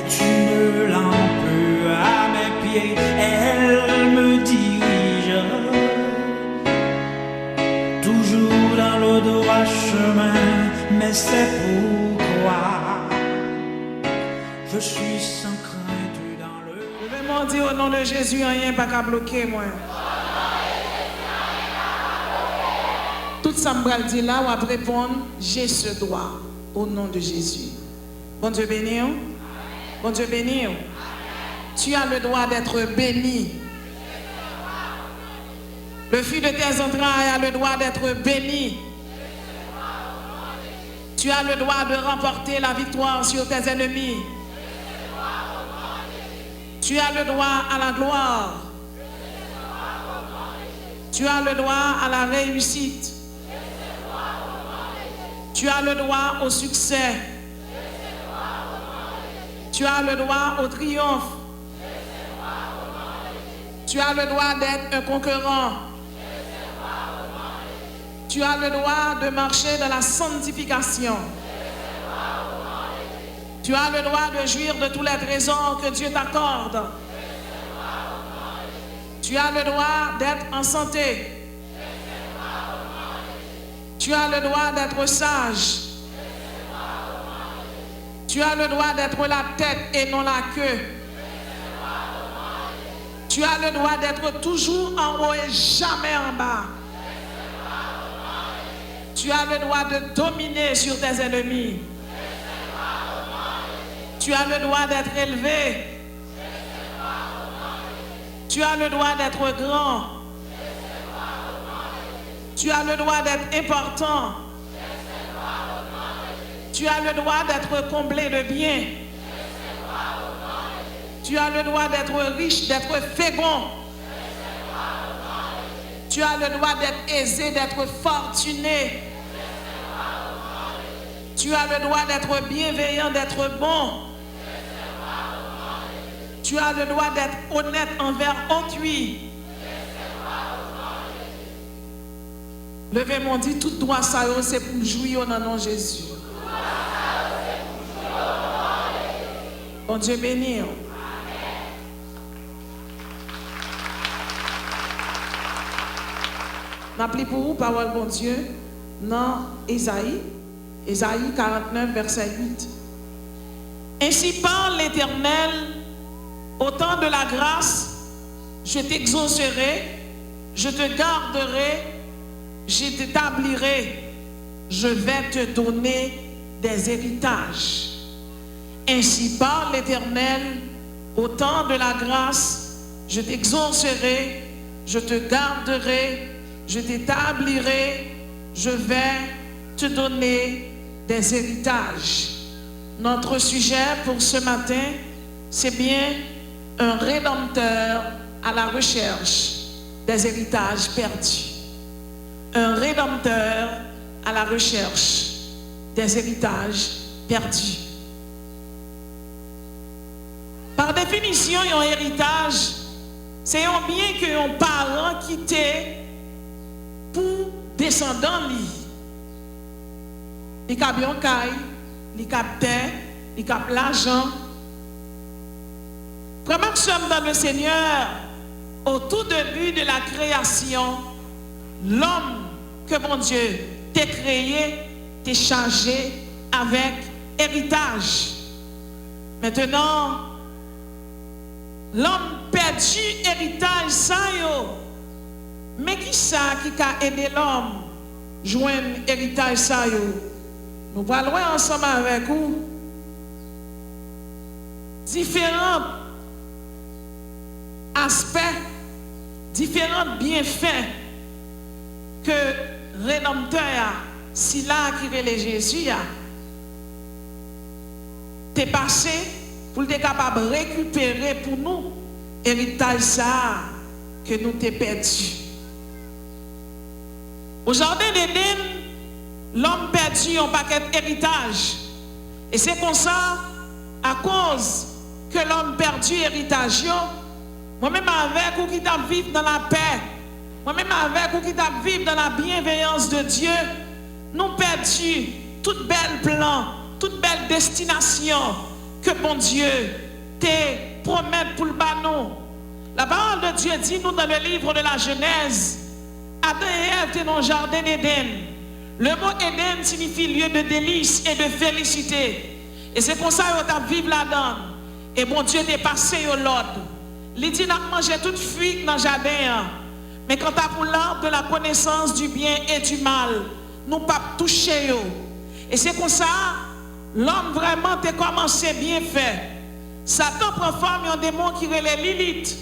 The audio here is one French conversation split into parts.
est une lampe à mes pieds, elle me dirige toujours dans le droit chemin, mais c'est pourquoi je suis sans crainte dans le... Je vais m'en dire au nom de Jésus, rien pas qu'à bloquer moi. Tout ça me dit là, on va répondre, j'ai ce droit au nom de Jésus. Bon Dieu béni. Bon Dieu béni. Tu as le droit d'être béni. Le fruit de tes entrailles a le droit d'être béni. Tu as le droit de remporter la victoire sur tes ennemis. Tu as le droit à la gloire. Tu as le droit à la réussite. Tu as le droit au succès. Tu as le droit au triomphe. Tu as le droit d'être un conquérant. Tu as le droit de marcher dans la sanctification. Tu as le droit de jouir de tous les trésors que Dieu t'accorde. Tu as le droit d'être en santé. Tu as le droit d'être sage. Tu as le droit d'être la tête et non la queue. Tu as le droit d'être toujours en haut et jamais en bas. Tu as le droit de dominer sur tes ennemis. Tu as le droit d'être élevé. Tu as le droit d'être grand. Tu as le droit d'être important. Tu as le droit d'être comblé de biens. Tu as le droit d'être riche, d'être fécond. Tu as le droit d'être aisé, d'être fortuné. Tu as le droit d'être bienveillant, d'être bon. Tu as le droit d'être honnête envers autrui. Levez mon dit, tout droit ça c'est pour jouir dans le nom de Jésus. Bon Dieu béni. M'appelez pour vous, parole bon Dieu, dans Ésaïe 49, verset 8. Ainsi parle l'Éternel, au temps de la grâce, je t'exaucerai, je te garderai, je t'établirai, je vais te donner des héritages. Ainsi parle l'Éternel, au temps de la grâce, je t'exaucerai, je te garderai, je t'établirai, je vais te donner des héritages. Notre sujet pour ce matin, c'est bien un rédempteur à la recherche des héritages perdus. Un rédempteur à la recherche des héritages perdus. Par définition, un héritage, c'est un bien que un parent quitté pour descendant li. Il cap yon kay, il cap terre, il cap l'argent. Vraiment que nous sommes dans le Seigneur, au tout début de la création, l'homme que mon Dieu t'a créé, t'a chargé avec héritage. Maintenant, l'homme perdu héritage ça yo. Mais qui ça qui a aidé l'homme joindre héritage ça yo? Nous allons ensemble avec vous différents aspects, différents bienfaits que Rédempteur, si là qui est Jésus, t'es passé pour être capable de récupérer pour nous héritage ça que nous t'es perdu. Au jardin d'Éden, l'homme perdu un paquet d'héritage. Et c'est comme ça, à cause que l'homme perdu héritage, moi-même avec ou qui t'a vivre dans la paix, moi-même avec ou qui t'a vivre dans la bienveillance de Dieu, nous perdu toute belle plan, toute belle destination que bon Dieu te promet pour le banon. La parole de Dieu dit nous dans le livre de la Genèse, Adam et Ève étaient dans le jardin d'Éden. Le mot Éden signifie lieu de délice et de félicité. Et c'est comme ça qu'ils ont vécu là-dedans. Et bon Dieu t'est passé au l'ordre. Il dit n'a mangé toute fruit dans le jardin. Mais quand tu as pour l'arbre de la connaissance du bien et du mal, nous ne pas toucher. Et c'est comme ça, l'homme vraiment t'a commencé bien fait. Satan prend forme un démon qui relève Lilith.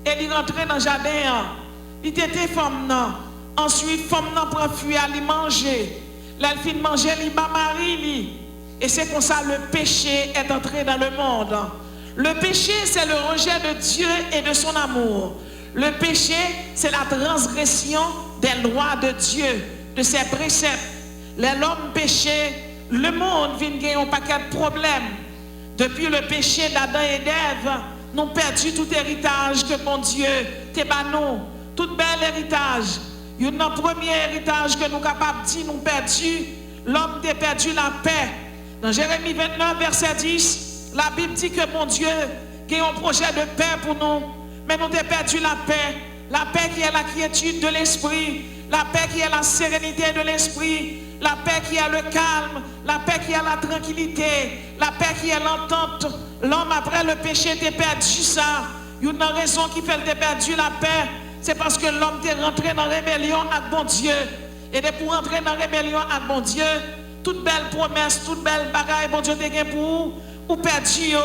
Et il rentre dans le jardin. Il était femme. Ensuite, femme prend fruit à lui manger. Là, elle finit de manger, il bat Marie. Et c'est comme ça le péché est entré dans le monde. Le péché, c'est le rejet de Dieu et de son amour. Le péché, c'est la transgression des lois de Dieu, de ses préceptes. L'homme péché, le monde vient gagner un paquet de problèmes. Depuis le péché d'Adam et d'Ève, nous avons perdu tout héritage que mon Dieu t'a donné. Tout bel héritage. Il y a un premier héritage que nous sommes capables de dire, nous avons perdu. L'homme a perdu la paix. Dans Jérémie 29, verset 10, la Bible dit que mon Dieu a un projet de paix pour nous. Mais nous avons perdu la paix qui est la quiétude de l'esprit, la paix qui est la sérénité de l'esprit, la paix qui est le calme, la paix qui est la tranquillité, la paix qui est l'entente. L'homme après le péché a perdu ça. Il y a une raison qui fait qu'il a perdu la paix, c'est parce que l'homme est rentré dans la rébellion avec bon Dieu. Et pour rentrer dans la rébellion avec bon Dieu, toute belle promesse, toute belle bagaille, bon Dieu te pour vous, ou perdu.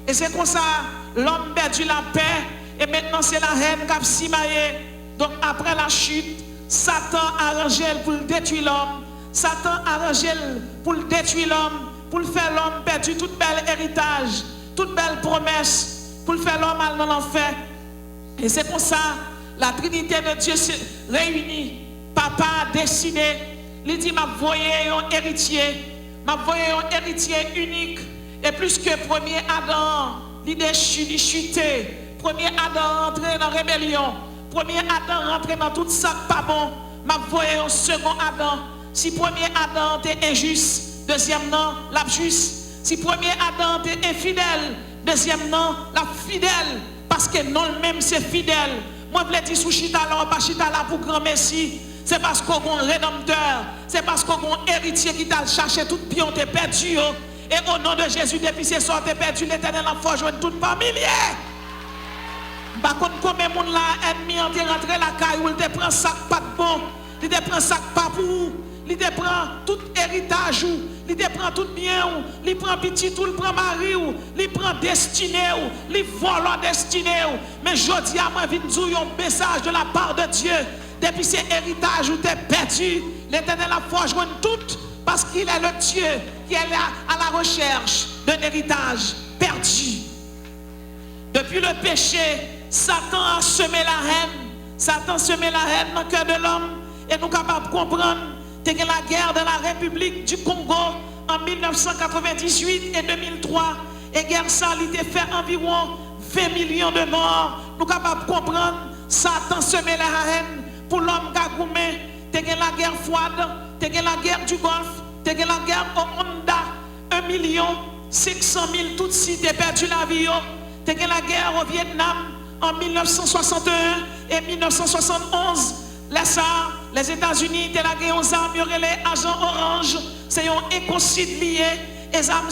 Et c'est comme ça, l'homme perdu la paix. Et maintenant, c'est la haine qui a simaillé. Donc, après la chute, Satan a arrangé pour détruire l'homme. Satan a arrangé pour détruire l'homme, pour faire l'homme perdre tout bel héritage, toute belle promesse, pour faire l'homme aller dans l'enfer. Et c'est pour ça, la Trinité de Dieu se réunit. Papa a décidé, il dit, m'a voyé un héritier unique. Et plus que premier Adam, il déchu, il chuté. Premier Adam rentré dans la rébellion. Premier Adam rentré dans tout ça pas bon. M'a voyé un second Adam. Si premier Adam était injuste, deuxième non, la juste. Si premier Adam était infidèle, deuxième non, la fidèle. Parce que non même c'est fidèle. Moi je veux dire sous chita là, pas chita là pour grand merci. C'est parce qu'on a un rédempteur. C'est parce qu'on a un héritier qui t'a cherché tout pion, t'es perdu. Et au nom de Jésus, depuis ce soir, t'es perdu, l'Éternel a fait joindre toute famille. Par contre, combien de monde là, ennemi, en rentré la caille, où il te prend sac pas de bon, il te prend sac pas pour, il te prend tout héritage, il te prend tout bien, il prend petit, il prend mari, il prend destiné, il vole en destiné. Mais je dis à moi, je viens un message de la part de Dieu. Depuis ces héritages où tu es perdu, l'Éternel a fait joindre tout parce qu'il est le Dieu qui est là à la recherche d'un héritage perdu. Depuis le péché, Satan a semé la haine. Satan a semé la haine dans le cœur de l'homme. Et nous sommes capables de comprendre que la guerre de la République du Congo en 1998 et 2003, et guerre ça, il a fait environ 20 millions de morts. Nous sommes capables de comprendre Satan semé la haine pour l'homme Gagoumé. Tu as la guerre froide, tu as la guerre du Golfe, tu as la guerre au Honda, 1 500 000 Tutsis ont perdu la vie. Tu as la guerre au Vietnam en 1961 et 1971. Les États-Unis ont la guerre aux armes, les agents orange, c'est un écocide lié. Et ça,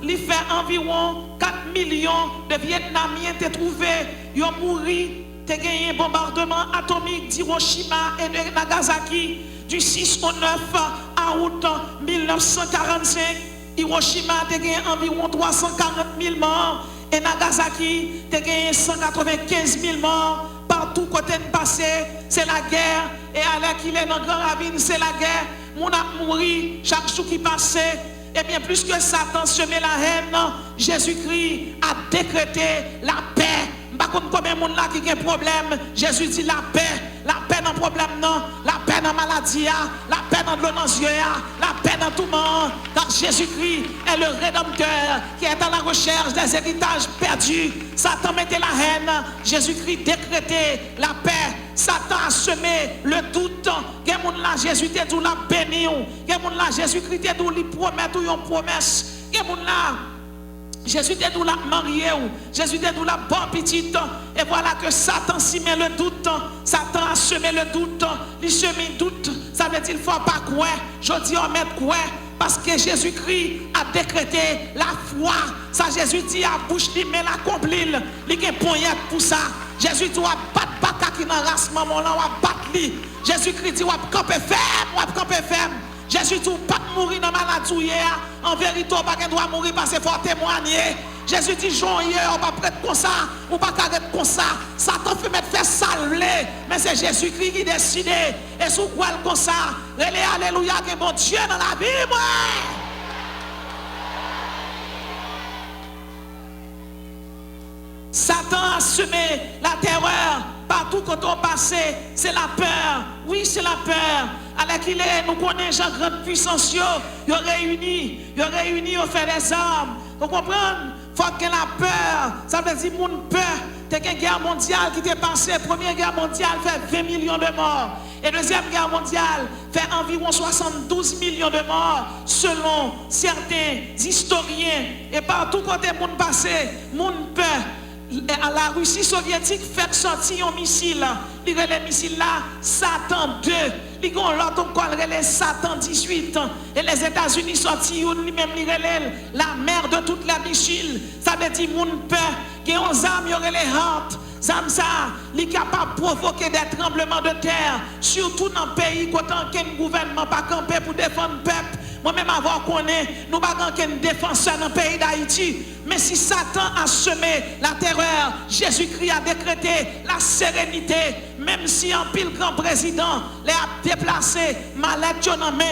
il fait environ 4 millions de Vietnamiens qui ont trouvé, ils ont mouru. Tu as gagné un bombardement atomique d'Hiroshima et de Nagasaki du 6 au 9 août 1945. Hiroshima a gagné environ 340 000 morts et Nagasaki a gagné 195 000 morts. Partout côté de passé, c'est la guerre. Et à l'heure qu'il est dans le grand ravine, c'est la guerre. Mon a mouru chaque jour qui passait. Et bien plus que Satan semait la haine, Jésus-Christ a décrété la paix. Par contre, combien de monde là qui a un problème, Jésus dit la paix dans le problème, non, la paix dans la maladie, la paix dans l'eau dans les yeux, la paix dans tout le monde. Car Jésus-Christ est le rédempteur qui est à la recherche des héritages perdus. Satan mettait la haine, Jésus-Christ décrétait la paix. Satan a semé le doute. Quel monde là, Jésus t'a dit la béni. Quel monde là, Jésus-Christ t'a dit lui promet ou une promesse. Quel monde là, Jésus était d'où la marié, Jésus était d'où la bonne petite. Et voilà que Satan s'y met le doute. Satan a semé le doute. Il semé le doute. Ça veut dire qu'il ne faut pas croire. Je dis on met quoi? Parce que Jésus-Christ a décrété la foi. Ça Jésus dit à bouche li mais l'accomplit. Il a poignette pour ça. Jésus dit on va battre bataille qui dans race maman là, on va battre lui. Jésus-Christ dit on va camper ferme, on va camper ferme. Jésus dit pas mourir dans maladie en vérité on pas doit mourir parce qu'il faut témoigner. Jésus dit joyeux on pas prêtre comme ça, on pas arrêter comme ça. Satan fait mettre faire salver, mais c'est Jésus-Christ qui décide et sous quoi comme ça. Relais alléluia que bon Dieu dans la vie moi. Satan a semé la terreur partout quand on passe, c'est la peur. Oui, c'est la peur. Alors qu'il est, nous connaissons la grande puissance, ils réunis, ils fait des armes. Vous comprenez? Il faut que la peur, ça veut dire mon peur. C'est une guerre mondiale qui est passée. Première guerre mondiale fait 20 millions de morts. Et deuxième guerre mondiale fait environ 72 millions de morts selon certains historiens. Et partout côté monde passé, monde peur. La Russie soviétique fait sortir un missile. Il y a les missiles là, Satan 2. Il y a l'autre encore, les Satan 18. Et les États-Unis sortis, lui-même, la mère de toutes les missiles. Ça veut dire mon peur. Il y a des armes, il y a les hantes. Ça, il est capable de provoquer des tremblements de terre. Surtout dans le pays, quand un gouvernement pas campé pour défendre le peuple. Moi-même, avant qu'on ait, nous n'avons pas défenseur dans le pays d'Haïti. Mais si Satan a semé la terreur, Jésus-Christ a décrété la sérénité. Même si un pile grand président les a déplacés, malade dans main,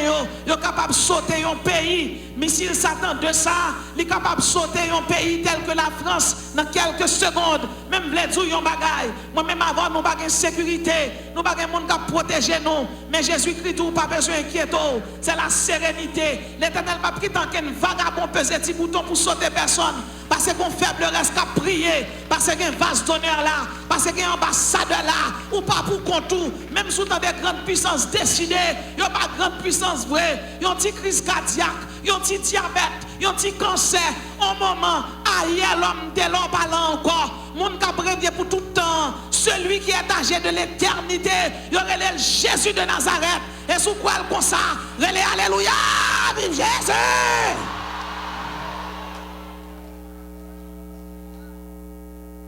il est capable de sauter un pays. Mais s'il s'attend de ça, il est capable de sauter un pays tel que la France dans quelques secondes. Même les gens bagaille. Moi-même avant, nous n'avons pas de sécurité. Nous n'avons pas de monde qui protège nous. Mais Jésus-Christ, nous n'avons pas besoin d'inquiéter. C'est la sérénité. L'Éternel n'a pas pris tant qu'un vagabond pesait petit bouton pour sauter personne. Parce qu'on faible reste qu'à prier. Parce qu'il y a un vase d'honneur là. Parce qu'il y a un ambassadeur là. Ou pas pour contour. Même si vous avez des grandes puissances décidées, il n'y a pas de grande puissance vraie. Il y a une petite crise cardiaque. Il y a un petit diabète. Il y a un petit cancer. Au moment, ailleurs l'homme de l'homme parle encore. Mon qui pour tout le temps. Celui qui est âgé de l'éternité. Il y aurait le Jésus de Nazareth. Et sous quoi comme ça? Relais alléluia. Vive Jésus.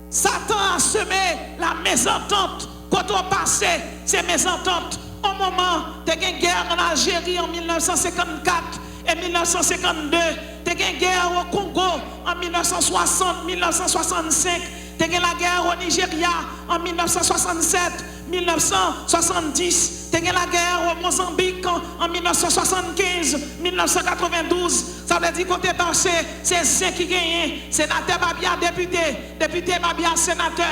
Satan a semé la mésentente. Quand on passait ces mésententes, au moment de la guerre en Algérie en 1954 et 1952, de la guerre au Congo en 1960, 1965, de la guerre au Nigeria en 1967, 1970, de la guerre au Mozambique en 1975, 1992. Ça veut dire qu'on est passé, c'est ceux qui gagnent. Sénateur va bien député va bien sénateur.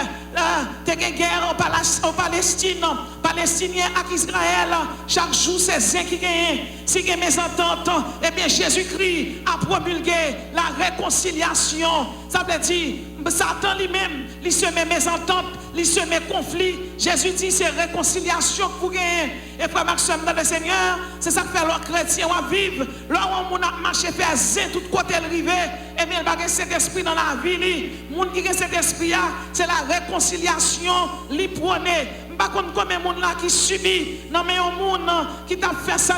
T'es une guerre en Palestine, Palestiniens avec Israël. Chaque jour, c'est ceux qui gagnent. Si il y a mes ententes, eh bien Jésus-Christ a promulgué la réconciliation. Ça veut dire, Satan lui-même, il se met mes ententes, il se met conflit. Jésus dit, c'est réconciliation pour gagner. Et frère Maxime, dans le Seigneur, c'est ça que fait les chrétiens vivre. Là où on a marché, faire zin, tout côté le rivé, et bien, il y a cet esprit dans la vie. Les gens qui ont cet esprit, c'est la réconciliation, les prenez. Par contre, combien de gens qui subit, non mais un monde qui t'a fait ça,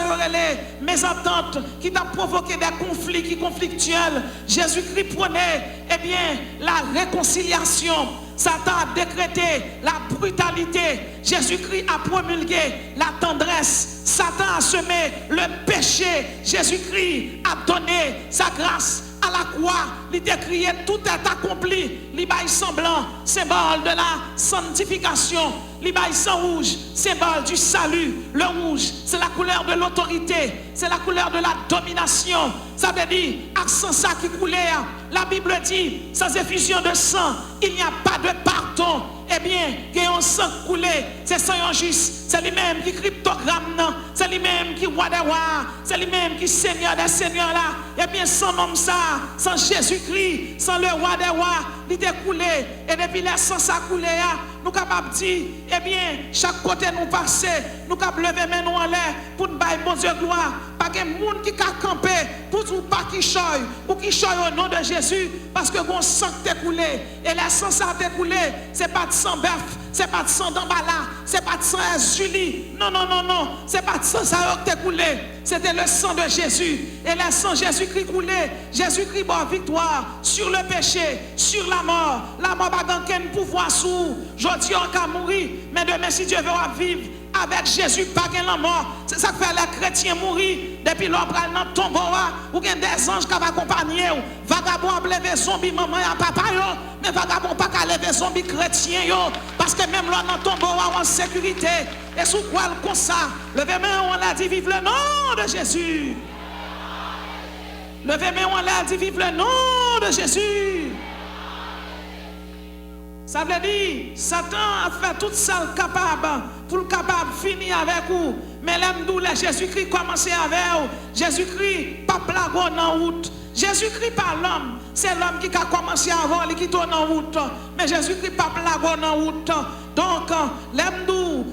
mes ententes, qui t'a provoqué des conflits qui conflictuels. Jésus-Christ prenait, eh bien, la réconciliation. Satan a décrété la brutalité. Jésus-Christ a promulgué la tendresse. Satan a semé le péché. Jésus-Christ a donné sa grâce. À la croix, il décriait tout est accompli. L'Ibaï sang blanc, symbole de la sanctification. L'Ibaï sang rouge, symbole du salut. Le rouge, c'est la couleur de l'autorité. C'est la couleur de la domination. Ça veut dire, accent ça qui coulait. La Bible dit, sans effusion de sang, il n'y a pas de pardon. Eh bien, il y a un sang coulé, c'est sang juste. C'est lui-même qui cryptogramme, c'est lui-même qui roi des rois, c'est lui-même qui seigneur des seigneurs là. Eh bien, sans homme ça, sans Jésus-Christ, sans le roi des rois, il est coulé. Et depuis le sang ça coulé, nous sommes capables de dire, eh bien, chaque côté nous passer, nous sommes capables de lever nous en l'air pour nous bailler bon Dieu gloire. Pas de monde qui a campé pour nous pas qui choye, ou qui choye au nom de Jésus, parce que bon sang t'est coulé, et le sang ça t'est coulé, c'est pas de sang bœuf, c'est pas de sang d'emballa, c'est pas de sang Julie, non, non, non, non, c'est pas de sang ça t'est coulé, c'était le sang de Jésus, et le sang Jésus-Christ coulé, Jésus-Christ bon victoire sur le péché, sur la mort pas aucun pouvoir sur, je dis on va mourir, mais demain si Dieu veut vivre, avec Jésus, pas la mort. C'est ça que fait les chrétiens mourir. Depuis l'on prend dans le tombeau, ou bien des anges qui vont accompagner. Vagabond a levé zombie, maman et papa, mais vagabond pas qu'à lever zombie chrétien. Parce que même là dans le tombeau, en sécurité. Et sous quoi comme ça, levez main, on l'a dit, vive le nom de Jésus. Levez main, on l'a dit, vive le nom de Jésus. Ça veut dire, Satan a fait tout ça capable pour le capable finir avec vous. Mais l'aime Jésus-Christ commencé avec vous. Jésus-Christ pas plago dans route. Jésus-Christ pas l'homme. C'est l'homme qui a commencé avant, qui tourne en route. Mais Jésus-Christ pas plago dans route. Donc, l'aime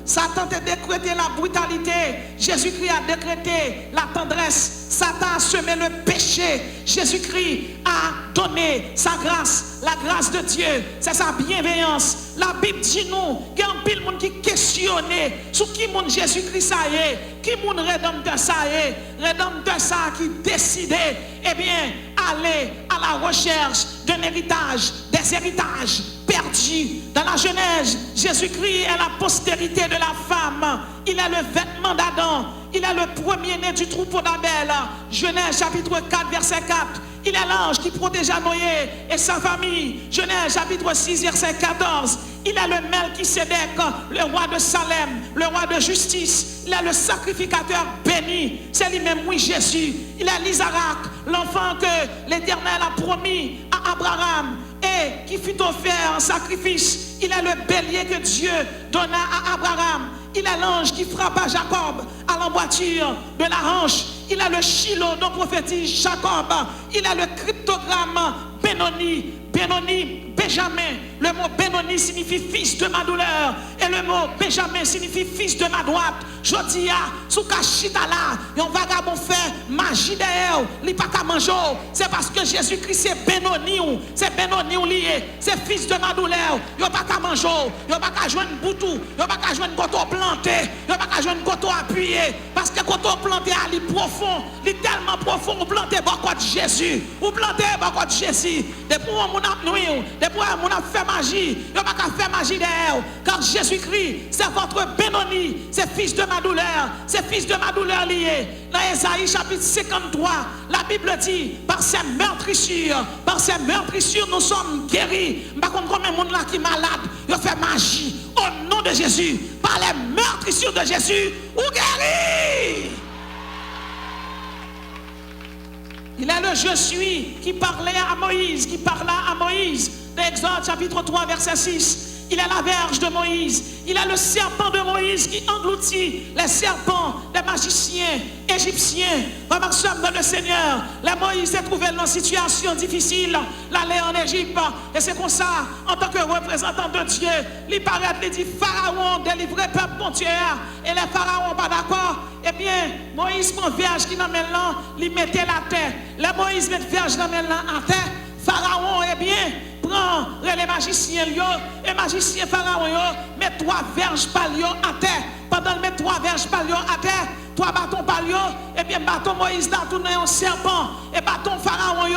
Satan a décrété la brutalité. Jésus-Christ a décrété la tendresse. Satan a semé le péché. Jésus-Christ a donné sa grâce. La grâce de Dieu, c'est sa bienveillance. La Bible dit nous, il y a un pile monde qui questionne sur qui monde Jésus-Christ ça y est, qui monde rédempteur ça y est, rédempteur ça qui décide, eh bien, aller à la recherche d'un héritage, des héritages perdus. Dans la Genèse, Jésus-Christ est la postérité de la femme. Il est le vêtement d'Adam. Il est le premier-né du troupeau d'Abel. Genèse chapitre 4, verset 4. Il est l'ange qui protégeait Noé et sa famille. Genèse chapitre 6, verset 14. Il est le Melchisédek, le roi de Salem, le roi de justice. Il est le sacrificateur béni. C'est lui-même, oui, Jésus. Il est l'Isaac, l'enfant que l'Éternel a promis à Abraham et qui fut offert en sacrifice. Il est le bélier que Dieu donna à Abraham. Il est l'ange qui frappa Jacob à l'emboîture de la hanche. Il est le Shiloh dont prophétise Jacob. Il est le cryptogramme Benoni. Benoni, Benjamin. Le mot Benoni signifie fils de ma douleur. Et le mot Benjamin signifie fils de ma droite. Jodia, sous Kachita là, un vagabond fait magie derrière, il pas qu'à manger. C'est parce que Jésus-Christ c'est Benoni, c'est Benoni lié, c'est fils de ma douleur. Il pas qu'à manger, il pas qu'à jouer une boutou, il pas qu'à jouer une coteau planté, il pas qu'à jouer une coteau appuyé. Parce que coteau planté à lui profond, il tellement profond, vous plantez beaucoup de Jésus, vous plantez beaucoup de Jésus. Depuis on a nuit, depuis on a fait magie, il pas qu'à faire magie derrière. Car Jésus-Christ, c'est votre Benoni, c'est fils de ma douleur, c'est fils de ma douleur lié. Dans Ésaïe chapitre 53, la Bible dit, par ces meurtrissures, nous sommes guéris. Par contre, combien de monde là qui est malade, il fait magie au nom de Jésus, par les meurtrissures de Jésus, ou guéris. Il est le je suis qui parlait à Moïse, qui parla à Moïse. Dans Exode chapitre 3, verset 6. Il est la verge de Moïse. Il est le serpent de Moïse qui engloutit les serpents des magiciens égyptiens. Remarquez dans le Seigneur. Les Moïse s'est trouvé dans une situation difficile. L'aller en Égypte. Et c'est comme ça, en tant que représentant de Dieu, il paraît, il dit Pharaon, délivrez peuple mon Dieu. Et les pharaons pas d'accord. Eh bien, Moïse prend verge qui n'amène là, il mettait la terre. Les Moïse met verge n'amène là à terre. Pharaon, eh bien, prend les magiciens, et magiciens Pharaon, met 3 verges palio à terre. Pendant le mettre 3 verges palio à terre, 3 bâtons palio, et bien bâton Moïse là tourne un serpent, et bâton Pharaon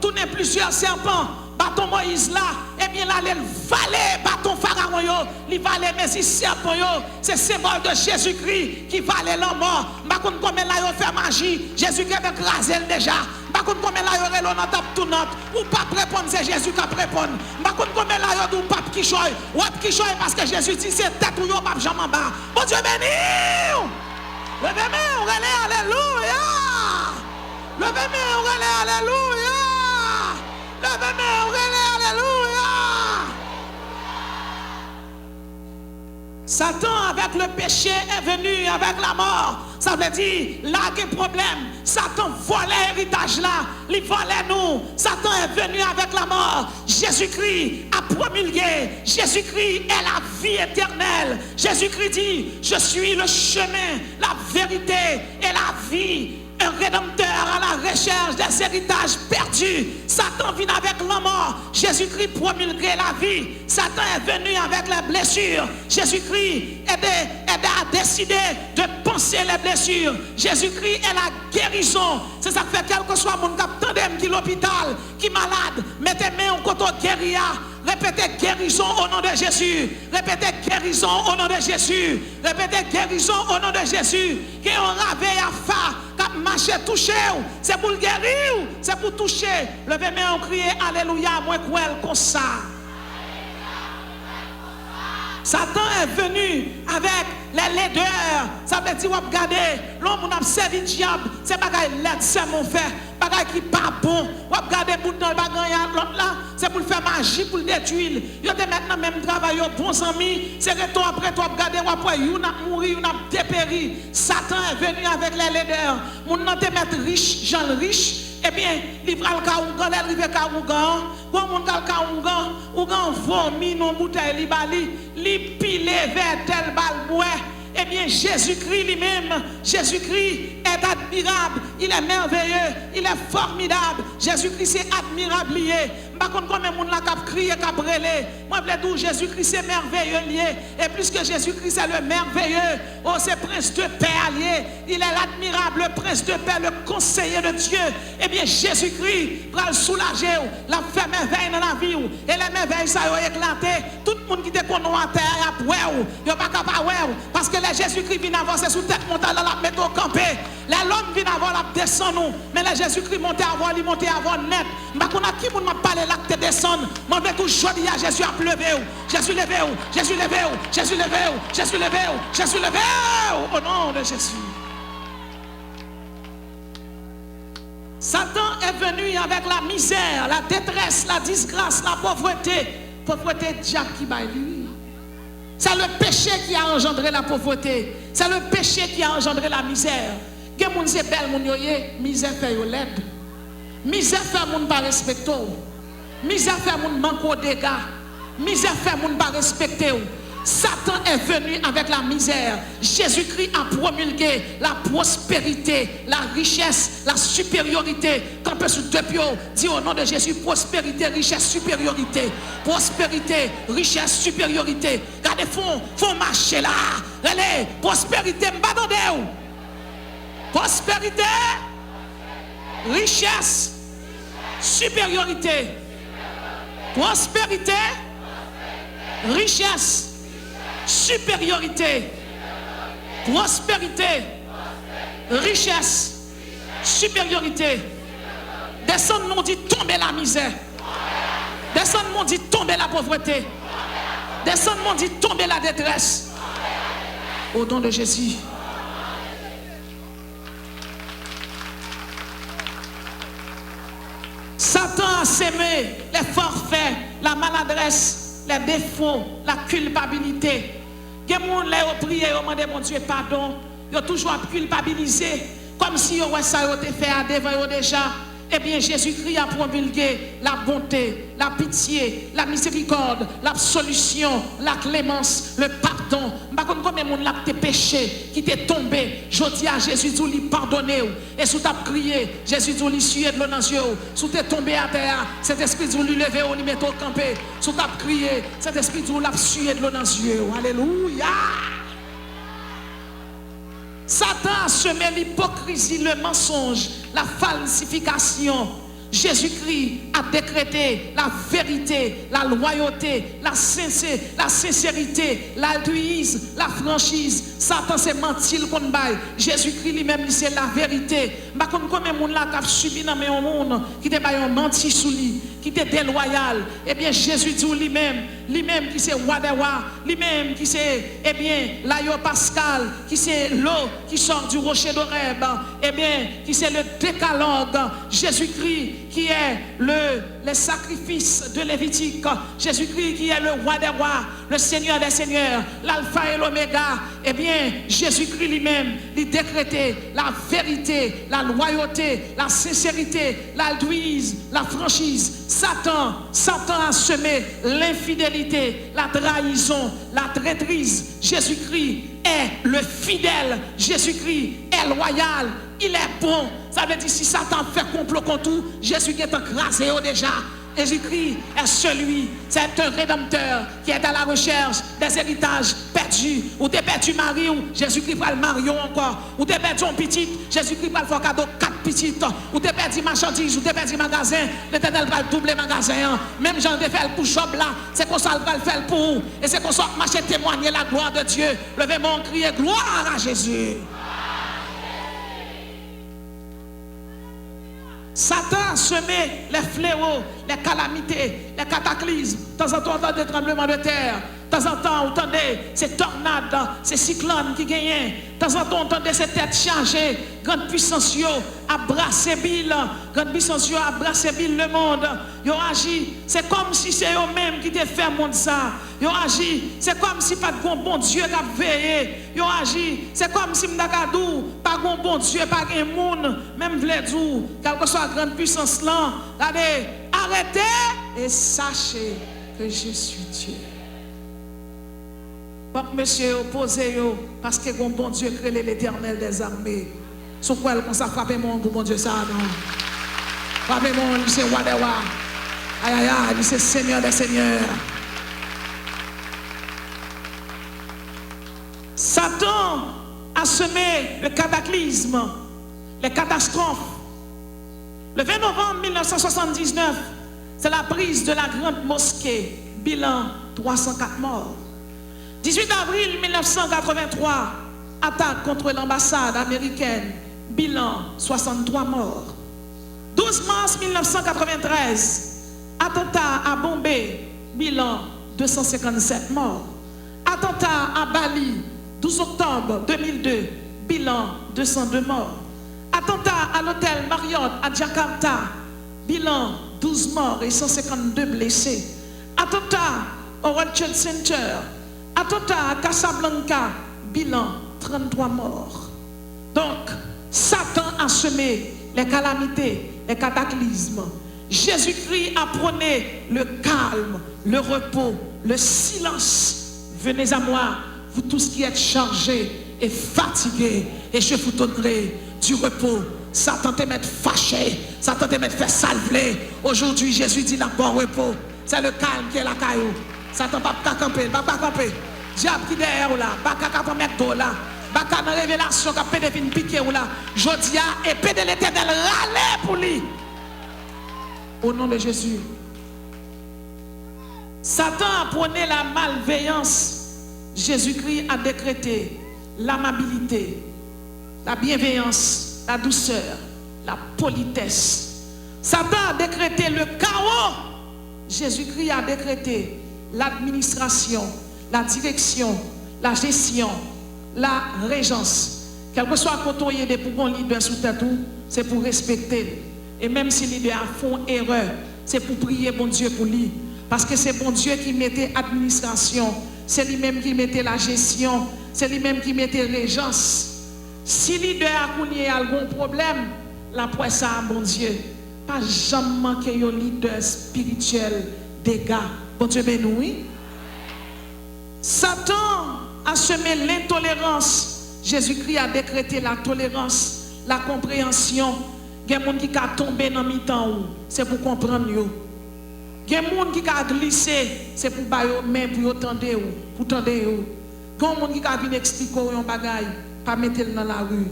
tourne plusieurs serpents. Bâton Moïse là, et bien là, il valait bâton Pharaon, il valait mais si serpent, c'est symbole de Jésus-Christ qui valait la mort. Par contre, comme là, il fait magie, Jésus-Christ avait écrasé déjà. Par contre, comme là, il y a un tape tournante, ou pas répondre, c'est Jésus qui répond. Par contre, comme là, il y a un pape qui choye, ou qui choye parce que Jésus dit c'est tête ou yon pape jamais en bas. Mon Dieu béni! Levez-moi, on relève, alléluia! Levez-moi, on relève, alléluia! Levez-moi, on relève, alléluia! Satan avec le péché est venu avec la mort. Ça veut dire, là qu'il y a problème. Satan volait l'héritage là. Il volait nous. Satan est venu avec la mort. Jésus-Christ a promulgué. Jésus-Christ est la vie éternelle. Jésus-Christ dit, je suis le chemin, la vérité et la vie. Un rédempteur à la recherche des les héritages perdus. Satan vient avec la mort. Jésus-Christ promulgué la vie. Satan est venu avec les blessures. Jésus-Christ aide à décider de penser les blessures. Jésus-Christ est la guérison. C'est ça que fait quel que soit mon cap tandem qui l'hôpital, qui malade, mettez main au côté guéria. Répétez guérison au nom de Jésus. Répétez guérison au nom de Jésus. Répétez guérison au nom de Jésus. Qui on réveille à fa, qui marche toucher. C'est pour le guérir, c'est pour toucher. Levez main en crier alléluia, moi quoi comme ça. Satan est venu avec les laideurs. Ça veut dire, regardez, l'homme a servi le diable. C'est pas qu'il l'aide, c'est mon frère. Pas qui pas bon. Regardez, pour le l'autre là, c'est pour faire magie, pour le détruire. Il y a maintenant même travail, bons amis. C'est que toi après, toi, regardez, après, il a mouru, il a dépéri. Satan est venu avec les laideurs. Mon nom te mettre riche, gens riches. Eh bien, il va le Kaougan, il arrive à Kaougan, quand on va Kaougan, on vomit nos bouteilles, il pile vers tel balbouet. Eh bien, Jésus-Christ lui-même, Jésus-Christ est admirable, il est merveilleux, il est formidable. Jésus-Christ est admirable lié. Par contre, combien de monde là qui crié, qui brûlé. Moi, je veux dire, Jésus-Christ c'est merveilleux lié. Et plus que Jésus-Christ c'est le merveilleux, oh, c'est prince de paix allié. Il est l'admirable, le prince de paix, le conseiller de Dieu. Eh bien, Jésus-Christ va le soulager, la fait merveille dans la vie. Et les merveilles, ça a éclaté. Tout le monde qui te connaît à terre, il n'y a pas capable parce que les Jésus-Christ vient avancer sous tête montagne, la mettre au campé. Les l'homme vient avant, la descend nous. Mais les Jésus-Christ monte avant, il monte avant net. Mais qu'on a qui m'a parlé là que te descend. Moi, je vais toujours dire à Jésus a levé. Jésus levé, Jésus levé, Jésus levé, Jésus levé, Jésus levé. Au nom de Jésus. Satan est venu avec la misère, la détresse, la disgrâce, la pauvreté. Pauvreté, diable qui baille lui. C'est le péché qui a engendré la pauvreté. C'est le péché qui a engendré la misère. Que moun c'est belle moun yoye, misère fait yo l'aide. Misère fait moun pas respecter. Misère fait moun manque aux dégâts. Misère fait moun pas respecter. Satan est venu avec la misère. Jésus-Christ a promulgué la prospérité, la richesse, la supériorité. Quand peut sous deux pieds, dit au nom de Jésus, prospérité, richesse, supériorité. Prospérité, richesse, supériorité. Regardez, faut marcher là. Allez, prospérité, m'badondez. Prospérité, richesse, supériorité. Prospérité, richesse, supériorité, prospérité, richesse, supériorité. Descendre nous dit tomber la misère. Descendre nous dit tomber la pauvreté. Descendre nous dit tomber la détresse. Au nom de Jésus. Satan a sémé les forfaits, la maladresse, les défauts, la culpabilité. Les gens qui ont prié, ils ont demandé mon Dieu pardon, ils ont toujours culpabilisé, comme si ils ont fait devant déjà. Eh bien, Jésus-Christ a promulgué la bonté, la pitié, la miséricorde, l'absolution, la clémence, le pardon. Par contre, combien de monde a péché, qui t'est tombé, je dis à Jésus, tu lui pardonner. Et sous ta crié, Jésus, tu lui sué de l'eau dans les yeux. Sous t'es tombé à terre, cet esprit, tu lui levé, lui met au campé. Sous ta crié, cet esprit, tu lui sué de l'eau dans les yeux. Alléluia. Satan a semé l'hypocrisie, le mensonge, la falsification. Jésus-Christ a décrété la vérité, la loyauté, la sincérité, l'altruisme, la franchise. Satan c'est mentir qu'on baille. Jésus-Christ lui-même c'est la vérité. Par contre, combien de monde là qui a subi dans le monde qui te baille menti sous lui, qui te déloyal. Eh bien Jésus dit lui-même qui c'est roi des rois, lui-même qui c'est eh bien l'aïo Pascal, qui c'est l'eau qui sort du rocher d'Oreb, eh bien qui c'est le décalogue. Jésus-Christ qui est le sacrifice de Lévitique. Jésus-Christ qui est le roi des rois, le Seigneur des seigneurs, l'alpha et l'oméga. Eh bien, Jésus-Christ lui-même, il décrétait la vérité, la loyauté, la sincérité, l'altruisme, la franchise. Satan a semé l'infidélité, la trahison, la traîtrise. Jésus-Christ est le fidèle. Jésus-Christ est loyal. il est bon. Ça veut dire si Satan fait complot contre tout, Jésus qui est écrasé déjà. Jésus-Christ est celui, c'est un rédempteur qui est à la recherche des héritages perdus. Ou t'es perdu mari, ou Jésus-Christ va le marier encore. Ou t'es perdu un petit, Jésus-Christ va le faire cadeau 4 petites. Ou t'es perdu marchandise, ou t'es perdu magasin, l'Éternel va le doubler magasin. Même Jean te fait le pour Job là, c'est comme ça qu'il va le faire pour vous. Et c'est comme ça que marcher témoigner la gloire de Dieu. Levez mon crier gloire à Jésus. Satan a semé les fléaux, les calamités, les cataclysmes. De temps en temps, on entend des tremblements de terre. De temps en temps, on entendait ces tornades, ces cyclones qui gagnent. De temps en temps, on entendait ces têtes chargées. Grande puissance a brassé Bill. Grande puissance a brassé Bill le monde. Ils ont agi. C'est comme si c'est eux-mêmes qui te fait monde ça. Ils ont agi. C'est comme si pas de bon Dieu qui a veillé. Ils ont agi. C'est comme si m'dakadou pas de bon Dieu, pas de monde. Même vledou, quelle que soit la grande puissance là. Regardez, arrêtez et sachez que je suis Dieu. Donc, monsieur, opposez-vous parce que bon Dieu crée l'Éternel des armées. Sur quoi on s'est frappé mon bon Dieu ça, non? Frappé mon, lui c'est roi des rois. Aïe aïe aïe, lui c'est Seigneur des seigneurs. Satan a semé le cataclysme, les catastrophes. Le 20 novembre 1979, c'est la prise de la grande mosquée. Bilan 304 morts. 18 avril 1983, attaque contre l'ambassade américaine. Bilan 63 morts. 12 mars 1993, attentat à Bombay. Bilan 257 morts. Attentat à Bali. 12 octobre 2002. Bilan 202 morts. Attentat à l'hôtel Marriott à Jakarta. Bilan 12 morts et 152 blessés. Attentat au World Trade Center. Attentat à Casablanca. Bilan 33 morts. Donc, Satan a semé les calamités, les cataclysmes. Jésus-Christ a prôné le calme, le repos, le silence. Venez à moi, vous tous qui êtes chargés et fatigués, et je vous donnerai du repos. Satan te met fâché, Satan te met fait salver. Aujourd'hui, Jésus dit la bon repos. C'est le calme qui est la caillou. Satan va pas camper, va pas camper. Diable qui derrière là, pas qu'à mettre là. Baka dans révélation qu'a pédé fin piqué ou là. Jodia épée de l'Éternel râler pour lui. Au nom de Jésus. Satan a prôné la malveillance. Jésus-Christ a décrété l'amabilité, la bienveillance, la douceur, la politesse. Satan a décrété le chaos. Jésus-Christ a décrété l'administration, la direction, la gestion, la régence. Quel que soit côté de pour un leader sous tête, c'est pour respecter. Et même si le leader a fait erreur, c'est pour prier bon Dieu pour lui. Parce que c'est bon Dieu qui mettait administration, c'est lui-même qui mettait la gestion, c'est lui-même qui mettait régence. Si le leader a un problème, la presse à bon Dieu. Pas jamais manquer un leader spirituel des gars. Bon Dieu béni. Satan a semé l'intolérance. Jésus-Christ a décrété la tolérance, la compréhension. Il y a des gens qui ont tombé dans le temps, c'est pour comprendre. Il y a des gens qui ont glissé, c'est pour mais pour entendre. Il y a des gens qui ont expliqué un bagage, pas mettre dans la rue.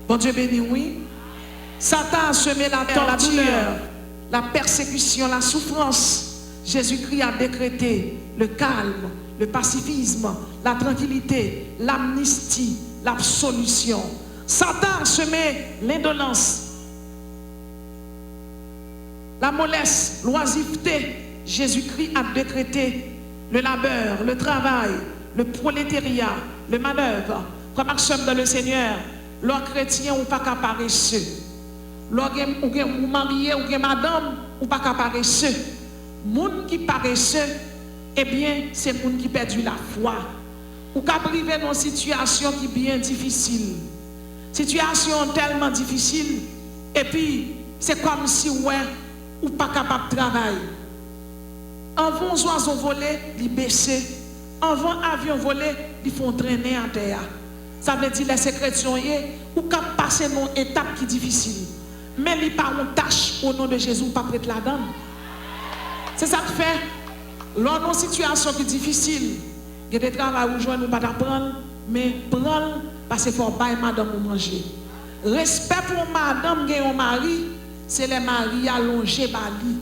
Bon Dieu béni, oui. Satan a semé la douleur, la persécution, la souffrance. Jésus-Christ a décrété le calme, le pacifisme, la tranquillité, l'amnistie, l'absolution. Satan a semé l'indolence, la mollesse, l'oisiveté. Jésus-Christ a décrété le labeur, le travail, le prolétariat, le manœuvre. Comme action dans le Seigneur, l'homme chrétien ou pas qu'à paresseux. L'homme marié ou madame ou pas qu'à paresseux. Moun qui paresseux, eh bien, c'est moun qui perdu la foi. Ou qui privé dans une situation qui est bien difficile. Situation tellement difficile, et puis c'est comme si ouais, ou pas capable de travailler. En vent oiseau volé, ils baissent. En vent avion volé, ils font traîner à terre. Ça veut dire les chrétiens ou quand passer une étape qui est difficile. Mais il n'y a pas une tâche au nom de Jésus, pas prête la donne. C'est ça que fait. Lors d'une situation qui est difficile, il y a des travaux où je ne pas d'apprendre, mais prendre parce qu'il faut bailler madame ou manger. Respect pour madame qui est un mari, c'est les maris allongés bali.